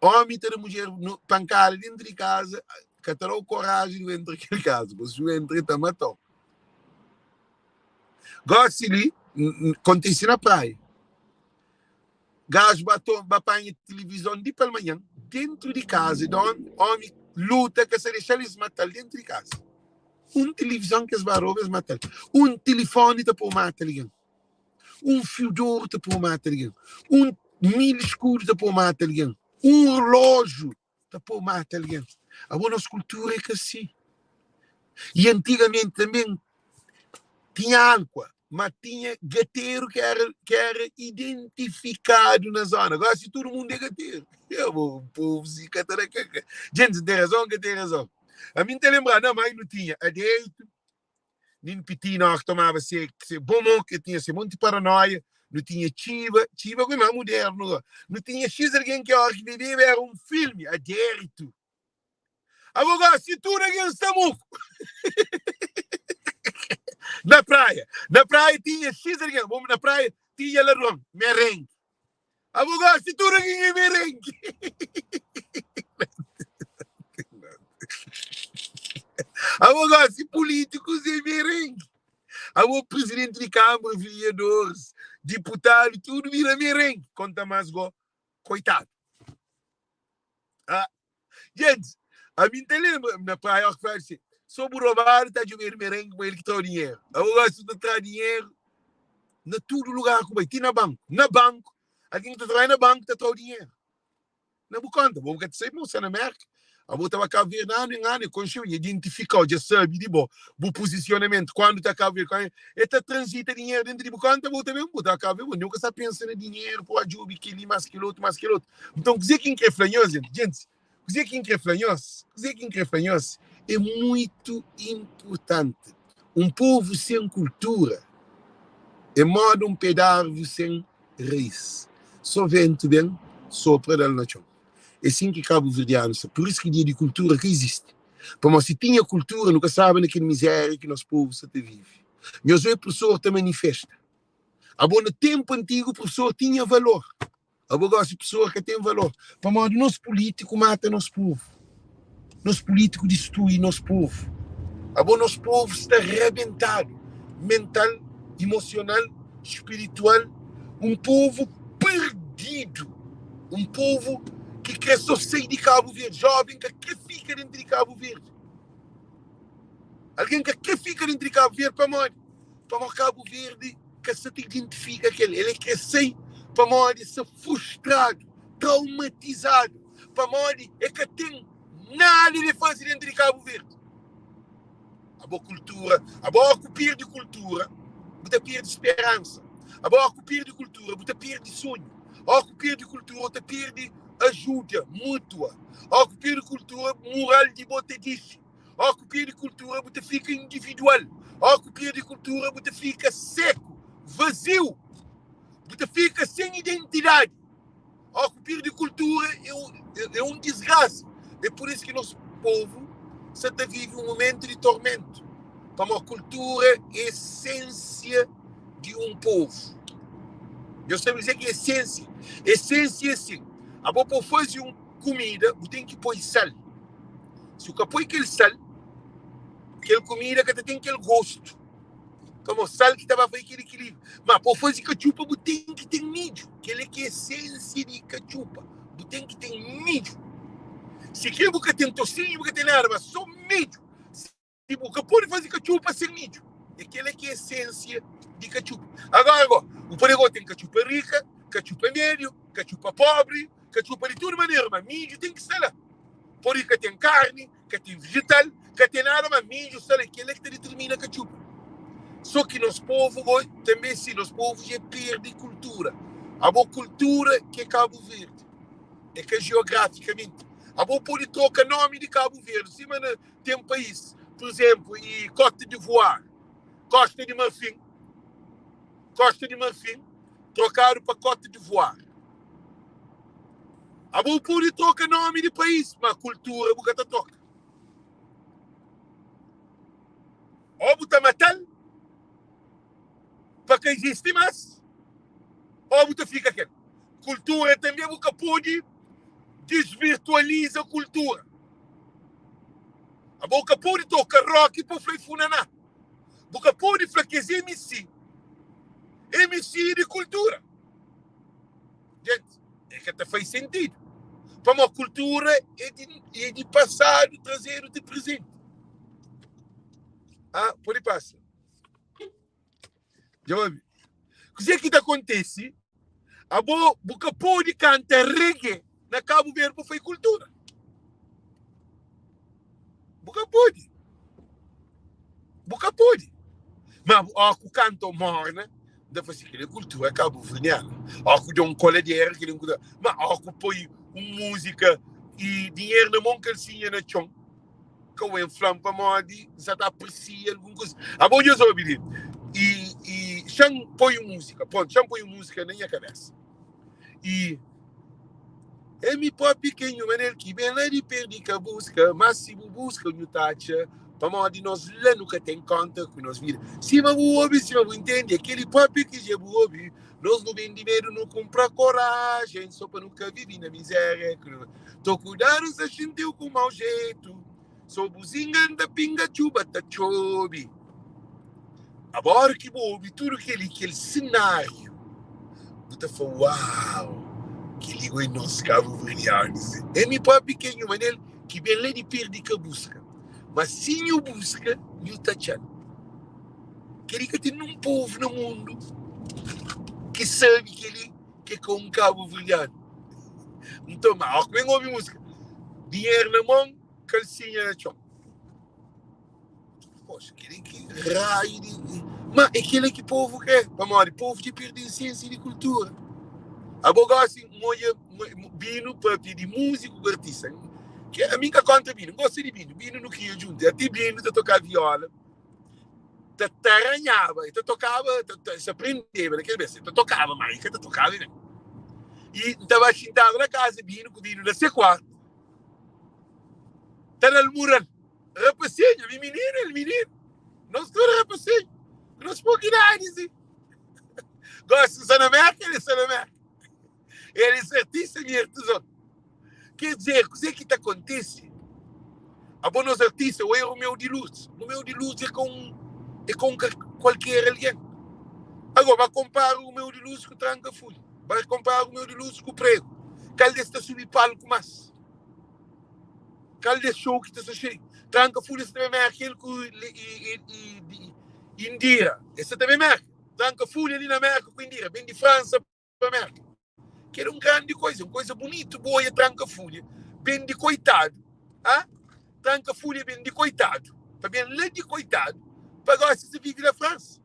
Homem e mulher pancada dentro de casa, que terá coragem de entrar naquela casa. Você entra e te matou. Gosta ali, acontece na praia. Gás apanha televisão de pela manhã, dentro de casa, onde homem luta que se deixa eles matar dentro de casa. Televisão que as barrogas matam. Telefone te pode matar alguém. Fio de ouro te pode matar alguém. Milho escuro te pode matar alguém. Relógio te pode matar alguém. A nossa cultura é que assim. E antigamente também tinha água, mas tinha gateiro que era identificado na zona. Agora, se todo mundo é gateiro, o povo se cataracaca. Gente, tem razão que tem razão. A mim te lembrar, não, mas não tinha adeito, nem pitina que tomava se bom, que tinha se monte paranoia, não tinha chiva como é mais moderno, não tinha x alguém que vivia, era um filme, adeito. Agora, se tu ninguém está muco. Na praia tinha X, vamos na praia, tinha larão, merengue. Abogado, se tu não é merengue. Abogado, se políticos é merengue. O presidente de Câmara, vereadores, deputado, tudo vira merengue. Conta mais, coitado. Gente, a mim te lembra, na praia, que faz assim, sobre o roubar, está de ver merengue, mas ele que traz dinheiro. Abogado, se tu traz dinheiro, na todo lugar que vai, tem na banco, alguém que trabalha na banco, está traz dinheiro. na buconta, vou que sei moça na América. A boa estava cá ver ano em ano, conseguiu identificar, já sabe, de bom, o posicionamento, quando está cá ver, está transita dinheiro dentro de buconta, vou também botar cá ver, nunca está pensando em dinheiro, pô, ajuda, que ali, mais que outro, mais que outro. Então, dizer quem é flanhoso, gente, dizer quem é flanhoso, é muito importante. Um povo sem cultura é modo um pedaço sem raiz. Só vento bem, sopra da nação. É assim que Cabo Verdeano, por isso que dia de cultura que existe. Porque se tinha cultura, nunca sabe naquela miséria que nosso povo se vive. Meus professor te manifesta. A bom tempo antigo, o professor tinha valor. A boa pessoa que tem valor. Para modo nosso político mata nosso povo. Nosso político destrui nosso povo. A bom nosso povo está arrebentado. Mental, emocional, espiritual. Um povo perdido. Um povo que quer só sair de Cabo Verde, jovem que quer ficar dentro de Cabo Verde. Alguém que quer ficar dentro de Cabo Verde para morrer. Para Cabo Verde que se identifica aquele. Ele quer sair para morrer, se frustrado, traumatizado. Para morrer é que tem nada de fazer dentro de Cabo Verde. A boa cultura, a boa copia de cultura, você perde esperança. A boa copia de cultura, você perde sonho. A copia de cultura, você perde ajuda mútua. A copia de cultura, moral de você diz. A copia de cultura, você fica individual. A copia de cultura, você fica seco, vazio. Você fica sem identidade. A copia de cultura é um desgraça. É por isso que nosso povo vive um momento de tormento. Como a cultura é a essência de um povo. Eu sei dizer que essência é assim. A boa para fazer uma comida, você tem que pôr sal. Se você põe aquele sal, aquela comida que tem aquele gosto. Como o sal que estava fazendo aquele equilíbrio. Mas para fazer cachupa, você tem que ter mídio. Aquela que é a essência de cachupa. Você tem que ter mídio. Se aquele você tem tocinho, você tem nada, mas só mídio. Se você pode fazer cachupa sem mídio. Aquela que é a essência de cachupa. Agora, o Paraguai tem cachupa rica, cachupa médio, cachupa pobre, cachupa de toda maneira, mas mídio tem que ser lá. Por isso que tem carne, que tem vegetal, que tem nada, mas mídio, sabe, aquele é que determina a cachupa. Só que nosso povo, também sim, nosso povo já perde cultura. A boa cultura que é Cabo Verde. É que geograficamente. A boa pode trocar nome de Cabo Verde. Sim, mas tem um país, por exemplo, e Côte d'Ivoire, Costa de Marfim, trocaram para Côte d'Ivoire. A boa pode trocar nome de país, mas a cultura é boa troca. Ou botar matar, para que existe mais, ou botar fica aqui. Cultura também boa pode desvirtualiza a cultura. A boca pode tocar rock para o funaná. A boca pode fraquecer MC de cultura. Gente, é que até faz sentido. Para uma cultura é de passado, trazer de presente. Ah, por aí passa. Já ouvi. O que é que acontece? A boca pode cantar reggae na Cabo Verde para fazer cultura. Boca pode. Mas o canto morna, deve fazer aquela cultura cabo-verdiana. Ako de um coledeiro, mas ako põe música e dinheiro na mão calcinha na chão. Que o inflam para modi, já está aprecia alguma coisa. A bom Deus ouve e chão põe música, pronto, chão põe música na minha cabeça. E é me pô pequeno, maneiro que bem lá de perder que busca, mas se busca no tacha, para modi nós lá nunca tem conta com nós vida. Se eu ouve, se eu entende, aquele papo que já ouve, nós não vem dinheiro, não compra coragem, só para nunca viver na miséria. Tô cuidando, se sentiu com mau jeito. Sou buzinga da pinga chuba, tá chobe. Agora que ouve tudo aquele cenário, você fala, uau, que liga em nosso Cabo Verdeano. É meu pai pequeno, mas ele que vem lá de perder que busca. Mas sim, eu busca, eu tá tchando. Queria que tem um povo no mundo que sabe que ele que é com Cabo Verdeano. Então, mas como ouve música? Dinheiro na mão, calcinha na chão. Poxa, aquele que raio de... Mas aquele que povo quer, o povo de perder ciência e de cultura. A boga assim, bino para pedir músico, artista. Que a minha conta bino, gosta de bino no que eu junto. Até bino de tocar viola. Te arranhava, te tocava, se aprendeva naquele mês, te tocava, mas que te tocava, né? E estava sentado na casa, bino da C4. Está no muro, rapacinho, menino. Não estou rapacinho. Não se pode nada, assim. Gosta de Sanamérica, ele é Sanamérica. Ele é artista, minha artesão. Quer dizer, o que te acontece? A bons artistas, o erro meu de luz. O meu de luz é com qualquer alguém. Agora, vai comparar o meu de luz com o tranca-folha. Vai comparar o meu de luz com o prego. Qual deste subir palco mais? Qual deste show que está cheio? Tranca-folha também é aquele que Indira. Esse também é. Tranca-folha ali na América com Indira. Vem de França para a América. Que era uma grande coisa. Uma coisa bonita, boa, tranca-folha. Bem de coitado. Ah? Tranca-folha bem de coitado. Para bem lá de coitado. Para agora se vive na França.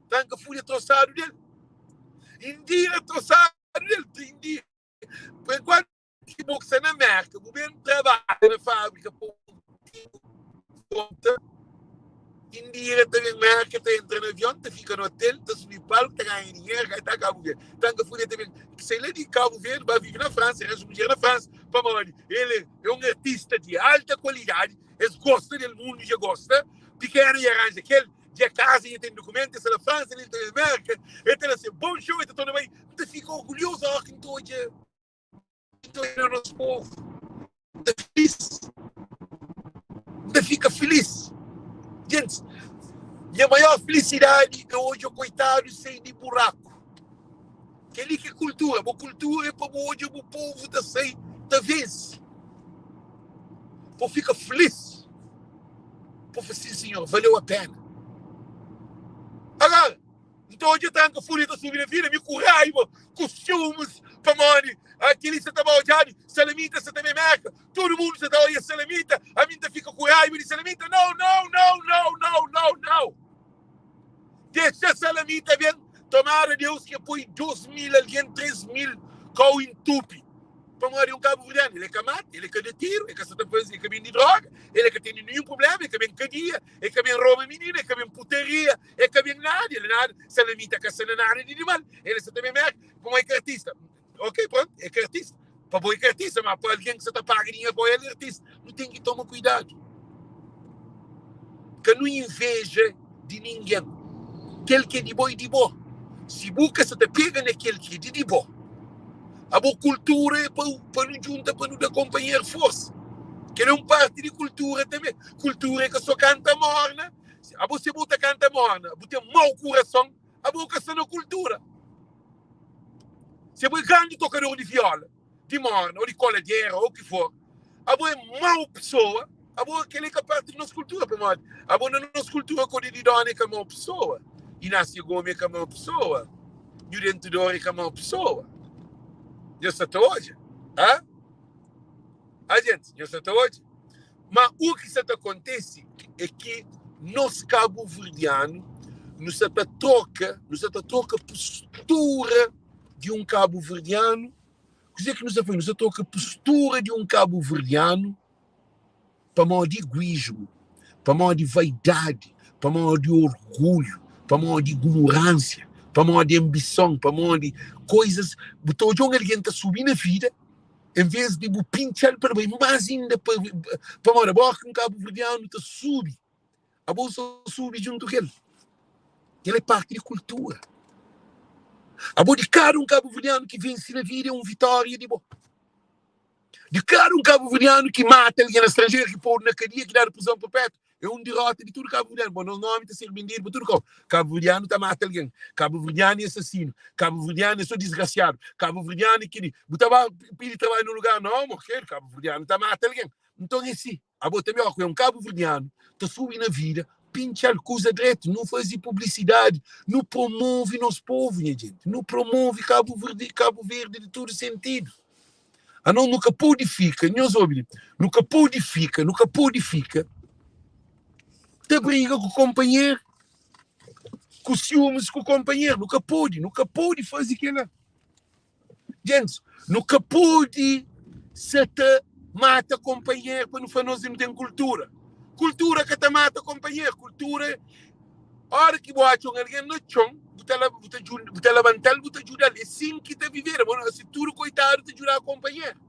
Tranca-folha troçado dele. Indira troçado dele. Indira. Enquanto que boxa na América, o governo trabalha na fábrica, conta. Indira também na América, entra no avião, fica no hotel, subir palco, ganha dinheiro, está Cabo Verde. Tranca-folha também, que sei lá de Cabo Verde, vai viver na França, resolve na França. Ele é um artista de alta qualidade, eles gostam do mundo, já gosta, pequeno e arranja aquele. De casa e tem documentos na França, ele tem na América, ele tem assim, bom show, ele está bem, você fica orgulhoso, que estou no nosso povo, está feliz, você fica feliz. Gente, minha maior felicidade é hoje o coitado sem de buraco. Aquele que é cultura, a cultura é para hoje o povo da sem da vez. Pô, fica feliz. Pô, sim, senhor, valeu a pena. Agora, então hoje eu tenho que folha da sua vida, me com raiva, com ciúmes, pamone, aquele que você está malhado, salamita, você também marca, todo mundo você está olhando salamita, a minha fica com raiva de salamita, não. Deixa a salamita bem, tomara Deus que põe 2.000, alguém 3.000, com entupe. Pamone, cabo verdeano, ele é que mata, ele é que de tiro, ele é que está fazendo, ele é que vem de droga, ele é que tem nenhum problema, ele é que vem cadia, ele é que vem rouba menina, ele é que vem putaria, ele é que vem nada, ele nada, salamita que se nada de mal, ele se também merda, como é que artista. Ok, pronto, é que artista. Para boi que artista, mas para alguém que você está pagando dinheiro para ele é artista. Não tem que tomar cuidado. Que não inveja de ninguém. Aquele que é de boi, de boa. Se busca, você te pega naquele que é de boa. A boa cultura é para não juntar, para não acompanhar força. Que é uma parte de cultura também. Cultura é que só canta morna. A você bota canta morna, você tem mau coração, a boca está na cultura. Se é um grande tocador de viola, de morna, ou de coladeira, ou o que for, a boa é mau pessoa, a boa é aquele que é parte da nossa cultura, a boa na nossa cultura, quando ele dá é mau pessoa. Inácio Gomes é mau pessoa. E o Dentador é mau pessoa. Eu sei até hoje. A gente, eu sei até hoje. Mas o que acontece é que nós, cabo-verdiano, nos troca postura de um cabo-verdiano. O que é que nos troca postura de um cabo-verdiano para mal de egoísmo, para mal de vaidade, para mal de orgulho, para mal de ignorância, para mal de ambição, para mal de coisas. Todo alguém está subindo na vida, em vez de pinchar para bem, mais ainda para mal, a boca um cabo-verdiano está sube. A bolsa sube junto com ele. Ele é parte de cultura. A boa de cara um cabo-verdiano que vence na vida é uma vitória de boa. De cara um cabo-verdiano que mata alguém no estrangeiro, que pôr na cadeia, que dá a prisão perpétua. É um derrota de tudo cabo-verdiano. Bom, não nome está a ser vendido para tudo. Cabo-verdiano está a matar alguém. Cabo-verdiano é assassino. Cabo-verdiano é só desgraciado. Cabo-verdiano é que estava pedindo trabalho no lugar. Não, morrer. Cabo-verdiano está a matar alguém. Então é assim. A boa também é um cabo-verdiano está subindo na vida, pinchar coisa direto, não faz publicidade, não promove nosso povo, minha gente. Não promove Cabo Verde de todo sentido. não nunca podifica, nunca podifica, te briga com o companheiro, com ciúmes com o companheiro, nunca pode fazer aquilo. Gente, nunca pode se te mata companheiro para nós não tem cultura. Cultura que te mata companheiro, cultura, a hora que bate alguém no chão, você levantar, você ajudar, é assim que te viver, se tudo coitado te ajudar a companheiro.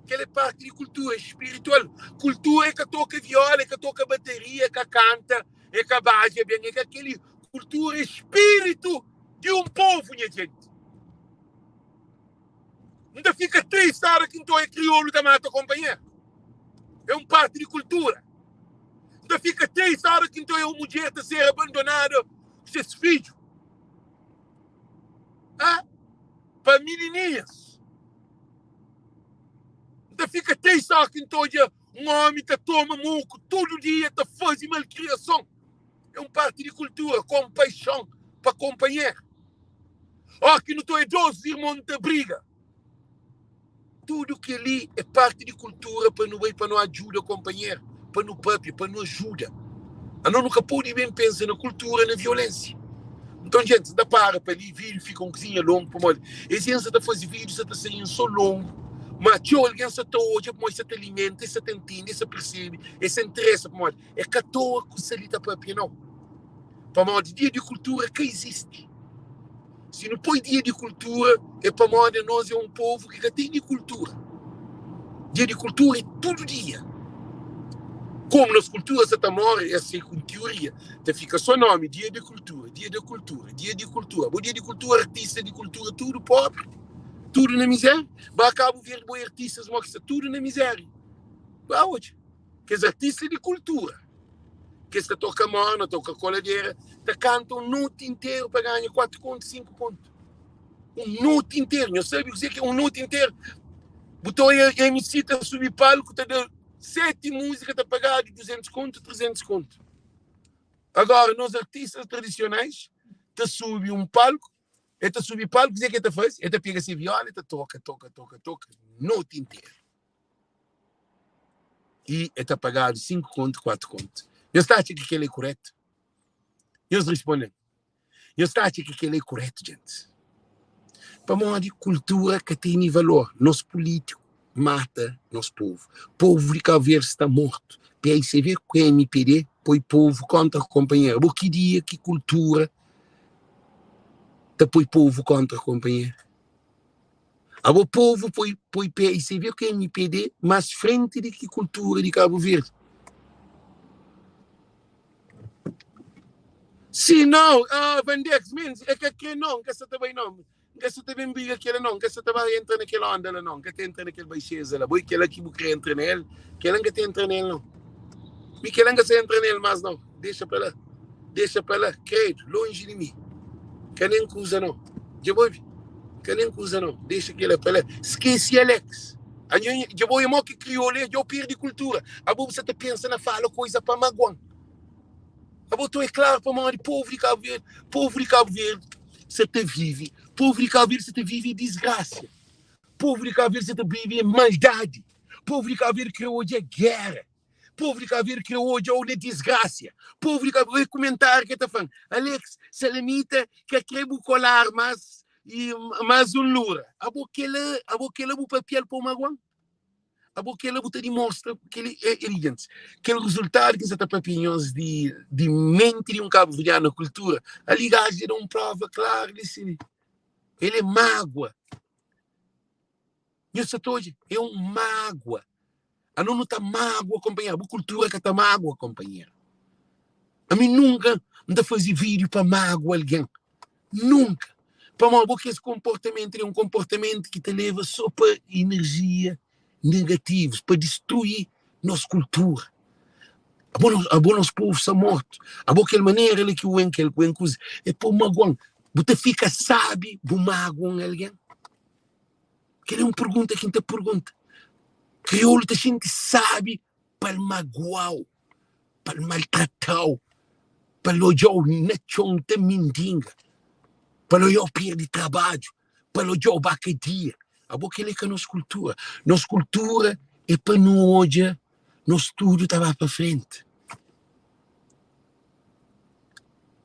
Aquela é parte de cultura espiritual. Cultura é que toca viola, é que toca bateria, é que canta, é que baixa, é que aquele cultura é espírito de um povo, minha gente. Não fica triste a hora que então é crioulo da mata companheiro. É um parte de cultura. Não fica triste a hora que então é uma mulher a ser abandonada com seus filhos. Para menininhas. Não fica triste a hora que então um homem que toma muco todo dia, que faz malcriação. É um parte de cultura, compaixão para companheiro. Ó, que não é 12 irmãos de briga. Tudo que ali é parte de cultura para não ajuda o companheiro, para não papi, para não ajuda. A não nunca pode bem pensar na cultura, na violência. Então, gente, dá para ali, vídeo fica um cozinha longo, para molde. E se você faz vídeo, você está saindo só longo, mas se alguém se está hoje, você te alimenta, você te entende, você percebe, você interessa, para molde. É que a toa que você está papi, não. Para molde, dia de cultura que existe. Se não põe dia de cultura, é para moda nós é um povo que tem de cultura. Dia de cultura é todo dia. Como nas culturas você mora, é assim com teoria. Então fica só nome, dia de cultura, dia de cultura, dia de cultura. Bom, dia de cultura, artista de cultura, tudo pobre, tudo na miséria. Vai acabo ver boi artistas, mostra tudo na miséria. Vai hoje. Que os artistas de cultura. Que se toca mano, toca coladeira, te canta noite inteiro para ganhar 4 contos, 5 contos. Noite inteiro, eu sei dizer que é noite inteiro. Botou a MC a subir palco, te deu 7 músicas a pagar de 200 contos, 300 contos. Agora, nós artistas tradicionais, te subi um palco, e te subi palco, dizer que te faz, e te pega esse viola, e te toca, noite inteira. E te pagar 5 contos, 4 contos. Eu estou achando que ele é correto. Eles respondem. Eu estou achando que ele é correto, gente. Para uma de cultura que tem valor. Nosso político mata nosso povo. O povo de Cabo Verde está morto. E aí você vê que o MPD põe povo contra o companheiro. O que dia que cultura põe povo contra o companheiro? O povo põe pé. E você vê que o MPD mais frente de que cultura de Cabo Verde. Sim, não, Vandex, é que não, que você também não. Que você também briga aquele não, que você também entra naquela onda lá não, que você entra naquele baixeza lá, boi que ela que você entra nele, que ela não entra nele não. E que ela não entra nele mais não, deixa para lá, credo, longe de mim. Que nem coisa não, já vou ver, que nem coisa não, deixa que ela para lá. Esquece Alex, já vou ir que criou ali, já perdi cultura, a boa você te pensa na fala coisa para magoar. É claro para o povo de Cabo Verde, você te vive. Povo de Cabo Verde, você te vive em desgraça. Povo de Cabo Verde, você te vive em maldade. Povo de Cabo Verde que hoje é guerra. Povo de Cabo Verde que hoje é desgraça. Povo de Cabo Verde, comentário que está falando. Alex, se limita que quer colar mais um lura. Aquele papel para o magoão. Aquele você demonstra que ele é evidente. Aquele resultado que você está papinhos de mente de um cabo-verdiano na cultura, a ligagem é uma prova clara disso. Ele é mágoa. Isso hoje é mágoa. A não está mágoa, companheiro. A cultura que está mágoa, companheiro. A mim nunca não fazer vídeo para mágoa alguém. Nunca. Para mim, porque esse comportamento é um comportamento que te leva só para energia negativos, para destruir nossa cultura. A bom nosso povo está morto. A boa aquela maneira ele que o enquel coisa é por magoão. Você fica sabe do magoão alguém? Que é uma pergunta que te pergunta. Crioulo a gente sabe para magoar, para maltratar, para olhar na chonta mendiga, para olhar perder trabalho, para olhar bacadia, A boa que é que a nossa cultura. Nossa cultura é para não hoje, nosso tudo estava para frente.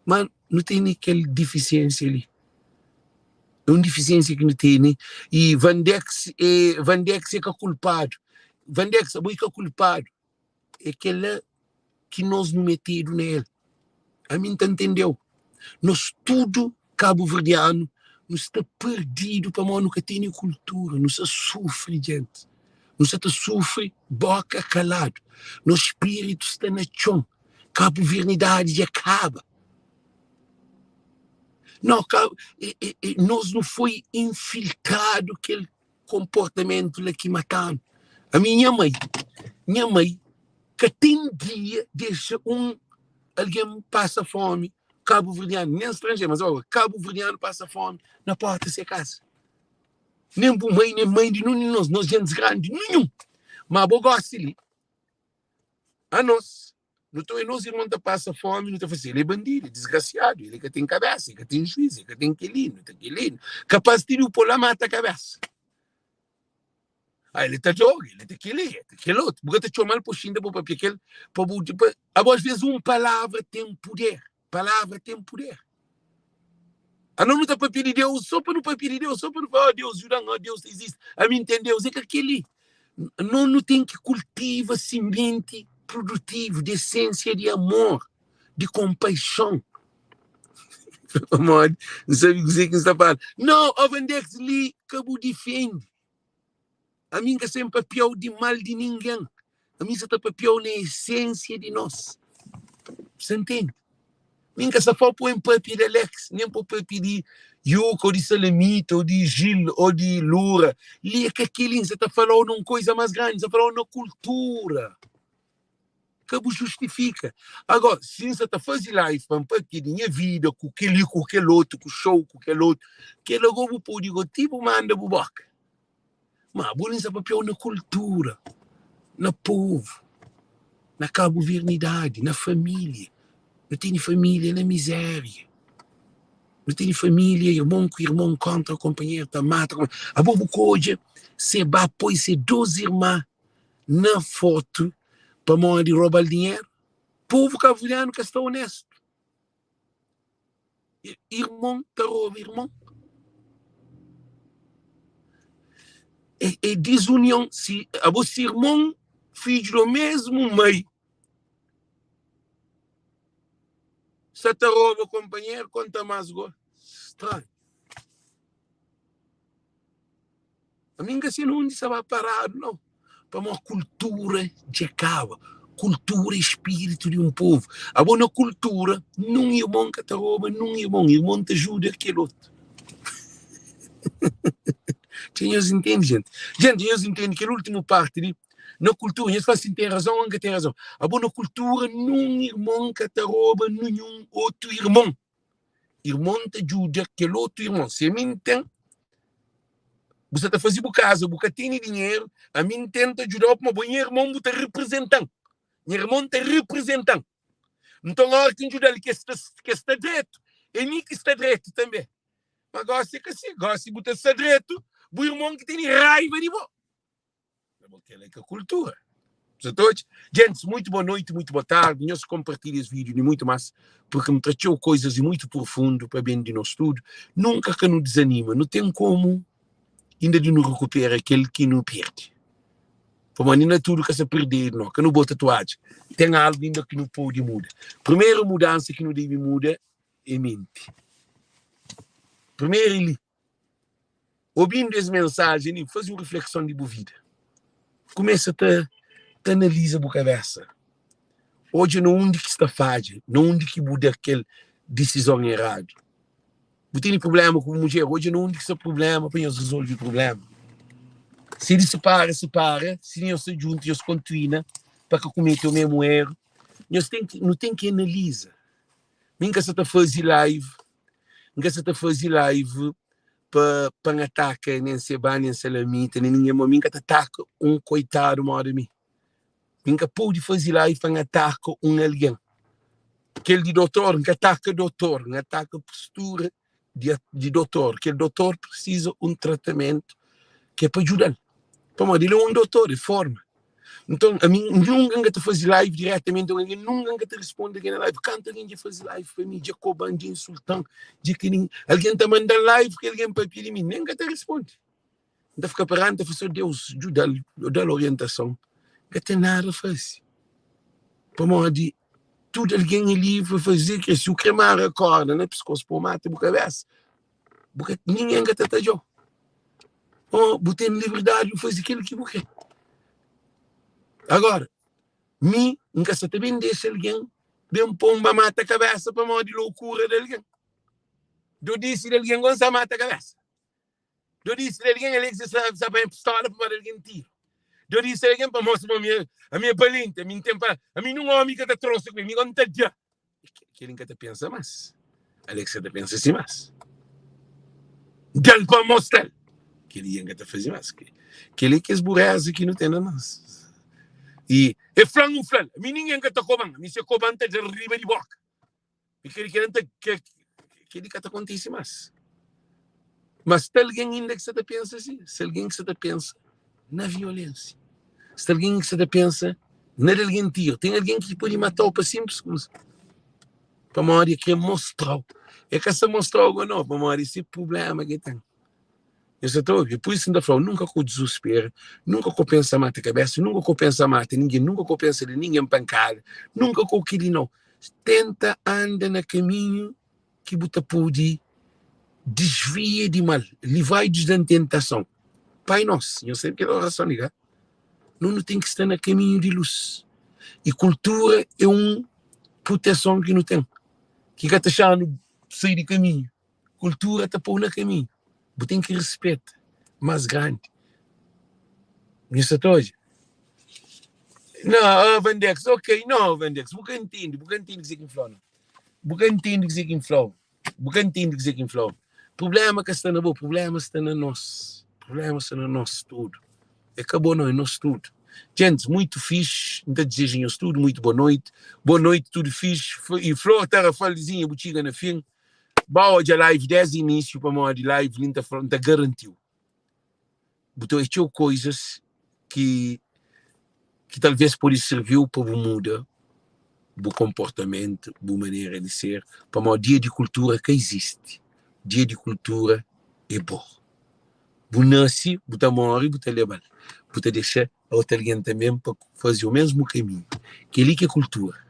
Mas não tem aquela deficiência ali. É uma deficiência que não tem. E Vandex é que é culpado. Vandex é que é culpado. É aquela que nós não metemos nele. A mim, entendeu? Nós tudo cabo-verdiano, nós está perdido para nós nunca tem cultura, nós sofre, gente. Nós sofre boca calado. Nosso espírito está na chão. Cabo-verdade acaba. Não, nós não foi infiltrado aquele comportamento lá que mataram. A minha mãe, que tem dia deixa alguém passa fome, cabo-verdiano, nem estrangeiro, mas olha, cabo-verdiano passa fome na porta da sua casa. Nem mãe, nem mãe de nós gente grande, nenhum. Mas eu gosto ali. A nós. Não estou nós irmãos que passa fome, não está fazendo. Ele é bandido, é desgraciado, ele que tem cabeça, ele que tem juízo, ele que tem quelino, capaz de ir por lá mata a cabeça. Ele está jogando, ele está aquele outro. Porque está chamando por China, por aquele, às vezes uma palavra tem poder. Palavra tem poder. A não está para pedir Deus, só para não pedir Deus, só para não falar Deus, jurando, Deus existe. A mim entender, é que aquele não tem que cultivar semente produtivo, de essência de amor, de compaixão. Amor, não sabe o que você está falando. Não, o Vandex ali, acabou defende. A mim que sempre pior de mal de ninguém. A mim está pior na essência de nós. Você entende? A mim que só for para pedir Alex, nem para pedir Yuko, ou de Salamita, ou de Gil, ou de Lura. Ali é que aquele você está falando uma coisa mais grande, você está falando uma cultura. Que justifica. Agora, se você está fazendo live para pedir minha vida, com aquele outro, com o show, com aquele outro, que logo eu pode dizer, tipo, manda para boca. Mas a bonita papel na cultura, no povo, na cabo-verdade, na família. Não tem família na miséria. Não tem família, irmão com irmão contra o companheiro, tá mata. A bobo hoje, se vai pôr se 12 irmãs na foto para morrer de roubar dinheiro. Povo cabo-verdiano que está honesto. Irmão, tá rouba, irmão. É desunião. Se a você irmão, filho do mesmo mãe, se te rouba companheiro, conta mais go. Estranho. A mim que assim não estava parado, não. Para uma cultura de acaba. Cultura e espírito de um povo. A boa cultura, não irmão que te rouba, não irmão te ajuda aquele outro. Eles entendem, gente. Gente, eles entendem que a última parte ali, na cultura, eles falam assim, tem razão, nunca tem razão. A boa cultura, não irmão que te rouba, nenhum outro irmão. Irmão te ajuda aquele outro irmão. Se a mim tem, você está fazendo casa, você tem dinheiro, a mim tenta ajudar para meu irmão está representando. Meu irmão está representando. Então, a hora que ajuda ele que está direito, é mim que está direito também. Mas gosta que assim, gosta de estar direito, o irmão que tem raiva de você. Porque é a cultura. Gente, muito boa noite, muito boa tarde. Nós compartilhamos esse vídeo e muito mais, porque me tratou coisas muito profundo para bem de nós tudo. Nunca que nos desanima, não tem como ainda de nos recuperar aquele que não perde. Como ainda é tudo que se perder, não, que não boa tatuagem. Tem algo ainda que não pode mudar. Primeira mudança que não deve mudar é mente. Primeiro, ele, ouvindo essa mensagem, ele faz uma reflexão de boa vida. Começa a analisar a cabeça. Hoje, não onde que está fazendo, não onde que muda aquela decisão errada. Não tem problema com a mulher, hoje não onde que está problema para resolver o problema. Se ele se para, se eles se juntam, eles continuam para que cometam o mesmo erro. Não tem que analisar. Nunca se está fazendo live, para atacar nem Seba, nem Salamita, nem ninguém, mas nunca ataca coitado mal de mim. Nunca pode fazer live para atacar alguém. Aquele de doutor, nunca ataca doutor, não ataca a postura de doutor. Aquele doutor precisa tratamento que é para ajudar. Para ele é um doutor, de forma. Então, a mim nunca te faz live diretamente, alguém nunca te responde aqui na live. Canta alguém que faz live para mim, de coban, de insultão, de que alguém te manda live, que alguém para pedir mim, nunca te responde. Então, fica parando, professor, Deus, ajuda, dá a orientação. Não tem nada a fazer. Para mim, tudo alguém é livre a fazer, que se o cremar a corda, né, pescoço por mata, por cabeça, porque ninguém que te atajou. Oh, botei liberdade de fazer aquilo que eu quero. Agora, nunca se também deixa alguém bem pomba mata a cabeça para uma de loucura de alguém. Eu disse de alguém quando se mata a cabeça. Eu disse de alguém ele que sabe a pistola para alguém tiro. Eu disse de alguém para mostrar a minha palinte, a mim não homem que te trouxe comigo, quando te dia. Aquele que te pensa mais. Alex que te pensa assim mais. Dele para mostrar. Aquele que te faz mais. Aquele que esburece que não tem nada mais. E flango, a mim ninguém que te coban, a mim se coban te de riba de boca. E aquele que te acontece mais. Mas se alguém ainda que você te pensa assim, se alguém que você te pensa na violência, se alguém que você te pensa na alguém tiro, tem alguém que pode matar para simples coisa. Para uma hora que mostrou. É que essa mostrou algo novo, para uma hora esse problema que tem. Eu só estou por isso ainda falo, nunca com desespero, nunca com pensa mata a cabeça, nunca com pensa mata ninguém, nunca com pensa de ninguém pancada, nunca com aquilo não. Tenta andar no caminho que você pode desvia de mal, livrai-nos da tentação. Pai nosso, eu sei que é a oração, liga. Não tem que estar no caminho de luz. E cultura é uma proteção que não tem. Que está achando sair de caminho. Cultura está por no caminho. Você tem que respeitar. Mais grande. Isso é hoje. Não, Vandex, ok, não, Vandex. Você entende o que é inflou. Você entende o que é inflou. Você entende o que é inflou. Problema que está na boa, problema está na nós. Problema está na nós tudo. Acabou não, é nós tudo. Gente, muito fixe. Então desejam nós tudo, muito boa noite. Boa noite, tudo fixe. E Flor estava falando, botiga na fim. Boa de live desde o início para uma de live, linda garantiu. Então, tinha coisas que talvez pode servir para mudar o comportamento, a maneira de ser, para uma dia de cultura que existe. Dia de cultura é bom. Você nasce, você morre, você leva. Você deixa outra alguém também para fazer o mesmo caminho. Que é cultura.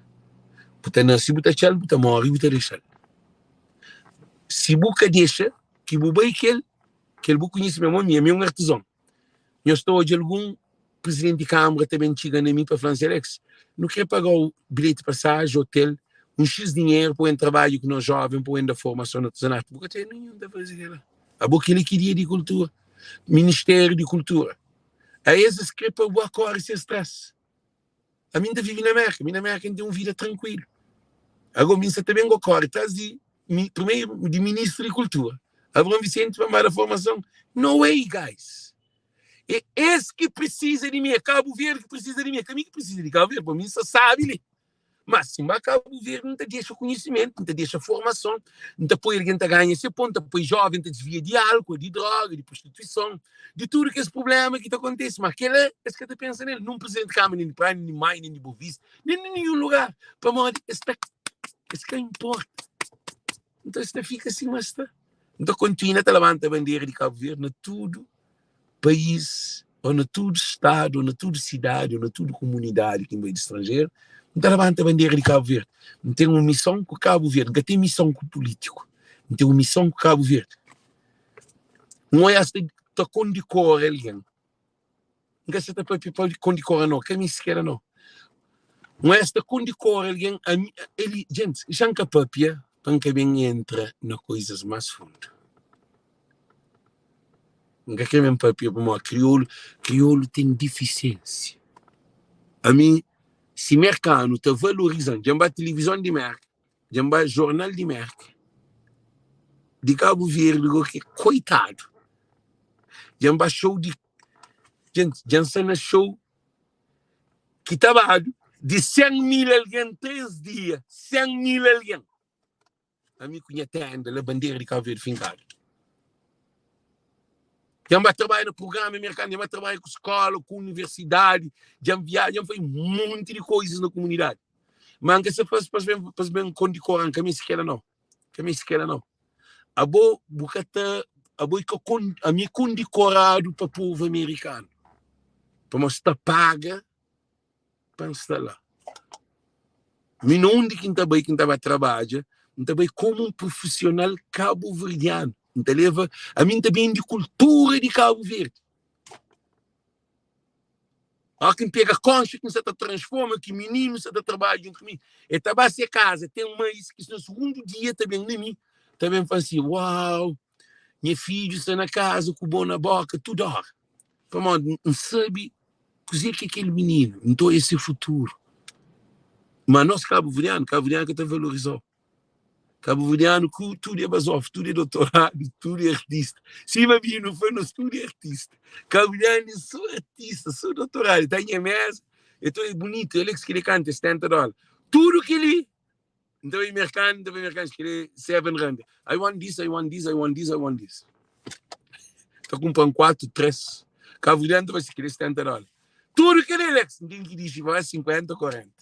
Você nasce, você tchau, você morre, você deixa. Se você deixa, que você vai que ele conhece meu nome, é um artesão. Eu estou de algum presidente de Câmara também chega na mim para França Alex. Não quer pagar o bilhete de passagem, hotel, X dinheiro para o trabalho que nós jovens, para o formação no artesanato. Porque tem nenhum da fazer lá. A boca ele queria de cultura. Ministério de Cultura. A esses que para o acordo sem stress. A mim ainda vive na América. A América tem uma vida tranquila. Agora, mim também o acordo. Estás primeiro de Ministro de Cultura. Abrão Vicente para mais a formação. No way, guys. É esse que precisa de mim. É Cabo Verde que precisa de mim. É caminho que precisa de Cabo Verde. Para mim, você sabe, né? Mas se vai Cabo Verde, não te deixa conhecimento, não te deixa formação, não te põe alguém a ganhar esse ponto, não te põe jovem, te desvia de álcool, de droga, de prostituição, de tudo que esse problema que te acontece. Mas aquele é esse que te pensa nele. Não presente de Câmara, nem de Praia, nem de Maia, nem de Bovis, nem em nenhum lugar. Para morrer, esse que importa. Então, isso fica assim, mas está. Então, continua a levantar a bandeira de Cabo Verde, na tudo país, ou na tudo estado, ou na tudo cidade, ou na tudo comunidade que vem de estrangeiro. Não levanta a bandeira de Cabo Verde. Não tem uma missão com Cabo Verde. Não tem missão com o político. Não tem uma missão com Cabo Verde. Não é esta que condicora alguém. Não é esta que condicora não. Que é sequer não. Não é esta que condicora alguém. Ele, gente, já que a papia, para que bem entra nas coisas mais fundas. Não é que bem papia para mim. Crioulo tem deficiência. A mim, se o mercado está valorizando, já vai televisão de merca, já vai jornal de merca, de Cabo Verde, que coitado, já vai show de, gente, já está show que estava de 100 mil alguém 3 dias, 100 mil alguém. A mim conhece ainda a bandeira de Cabo Verde fincada. Já vai trabalhar no programa americano, já vai trabalhar com escola, com universidade, já viaja, já faz um monte de coisas na comunidade. Mas que se faz para bem condecorar, que a minha esquerda não. Que a minha esquerda não. A boa, a minha condecorado para o povo americano. Para mostrar paga para estar lá. Mas não onde quem estava trabalha, também como um profissional cabo-verdiano. Então leva a mim também de cultura de Cabo Verde. Há quem pega concha, que se transforma, que menino se trabalha junto comigo. E também se casa, tem uma isso que no segundo dia também de mim, também faz assim, uau, minha filha está na casa, com o bom na boca, tudo hora. Não sabe cozer que aquele menino, então esse é o futuro. Mas nós cabo-verdiano que está valorizado. Cabo-verdiano, tudo é basófilo, tudo é doutorado, tudo é artista. Se me vi, não foi, nós tudo é artista. Cabo-verdiano, sou artista, sou doutorado, tenho mesa, então é bonito, ele que ele canta, $70. Tudo que ele, então é americano, que ele 7 rand. I want this, I want this, I want this, I want this. Está comprando 4, 3. Cabo-verdiano vai se querer $70. Tudo que ele, tem que dizer, vai 50, 40.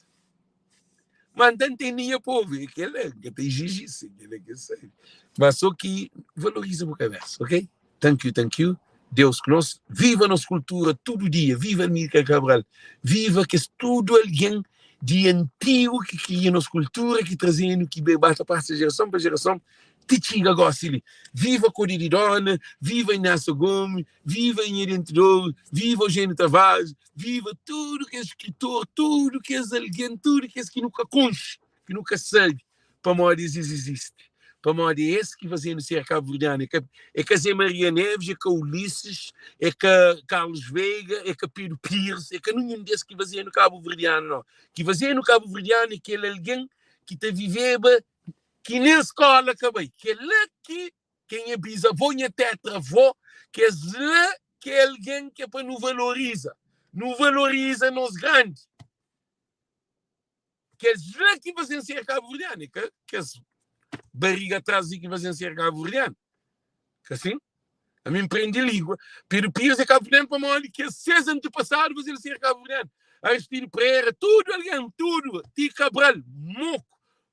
Mas não tem nem povo, que tem jiu-jitsu, que sabe. Mas só que valoriza o conversa, ok? Thank you. Deus conosco. Viva a nossa cultura todo dia. Viva a Amílcar Cabral. Viva que é tudo alguém de antigo que cria a nossa cultura, que trazendo, que bate a parte de geração para geração. Titinga Gossili. Viva Codiridona, viva Inácio Gomes, viva Inherentador, viva Eugênio Tavares, viva tudo que é escritor, tudo que é alguém, tudo que é que nunca conche, que nunca sabe, para modo existe. Para modo esse que fazendo ser cabo-verdiano, é que a Zé Maria Neves, é que a Ulisses, é que a Carlos Veiga, é que a Pedro Pires, é que nenhum desses que fazendo cabo-verdiano, não. Que fazendo cabo-verdiano é aquele alguém que está vivendo que nem escola acabei, que é lá que quem é bisavô e tetravô, que é lá que é alguém que é para nos valoriza nos grandes, que é lá que fazem ser cabo-verdiano, que é barriga atrás e que fazem ser cabo-verdiano, que assim, a mim prende língua, Pedro Pires é cabo-verdiano para mim, que é 6 antepassados fazendo ser cabo-verdiano, Aristide Pereira, tudo alguém, tudo, Ti Cabral,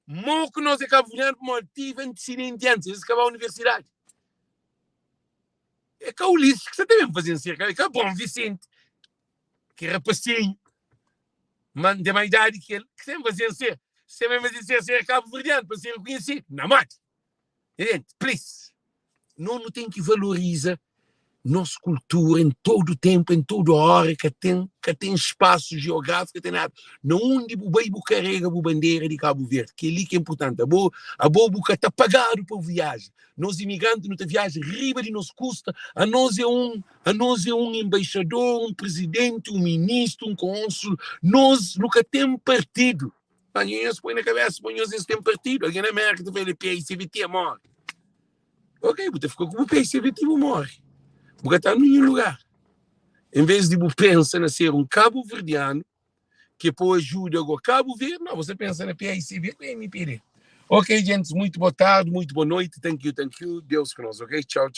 Moco nós é cabo-verdiano, mas tive antecedente antes, eles acabaram a universidade. É que a Ulisses, que você também fazia cerca, é que é bom Vicente, que é rapacinho, mas tem uma idade que ele, que sempre fazia ser, você vai fazer ser cabo-verdiano para ser reconhecido, não mate. Entende? Please. Não tem que valorizar nossa cultura em todo o tempo, em toda hora, que tem espaço geográfico, que tem nada. Não onde o beibo carrega a bandeira de Cabo Verde, que é ali que é importante. A boa está pagado para viagem. Nós imigrantes não viajam riba de nos custa. A nós é um embaixador, um presidente, um ministro, um cônsul. Nós nunca temos partido. Nós põe na cabeça, nós temos partido. Alguém na América também é PICVT, morre. Ok, você ficou com o PICVT, morre. Porque está em nenhum lugar. Em vez de pensar em ser um cabo-verdiano, que pode ajudar a Cabo Verde, não, você pensa na PICV, que é MPD. Ok, gente, muito boa tarde, muito boa noite. Thank you. Deus conosco, ok? Tchau.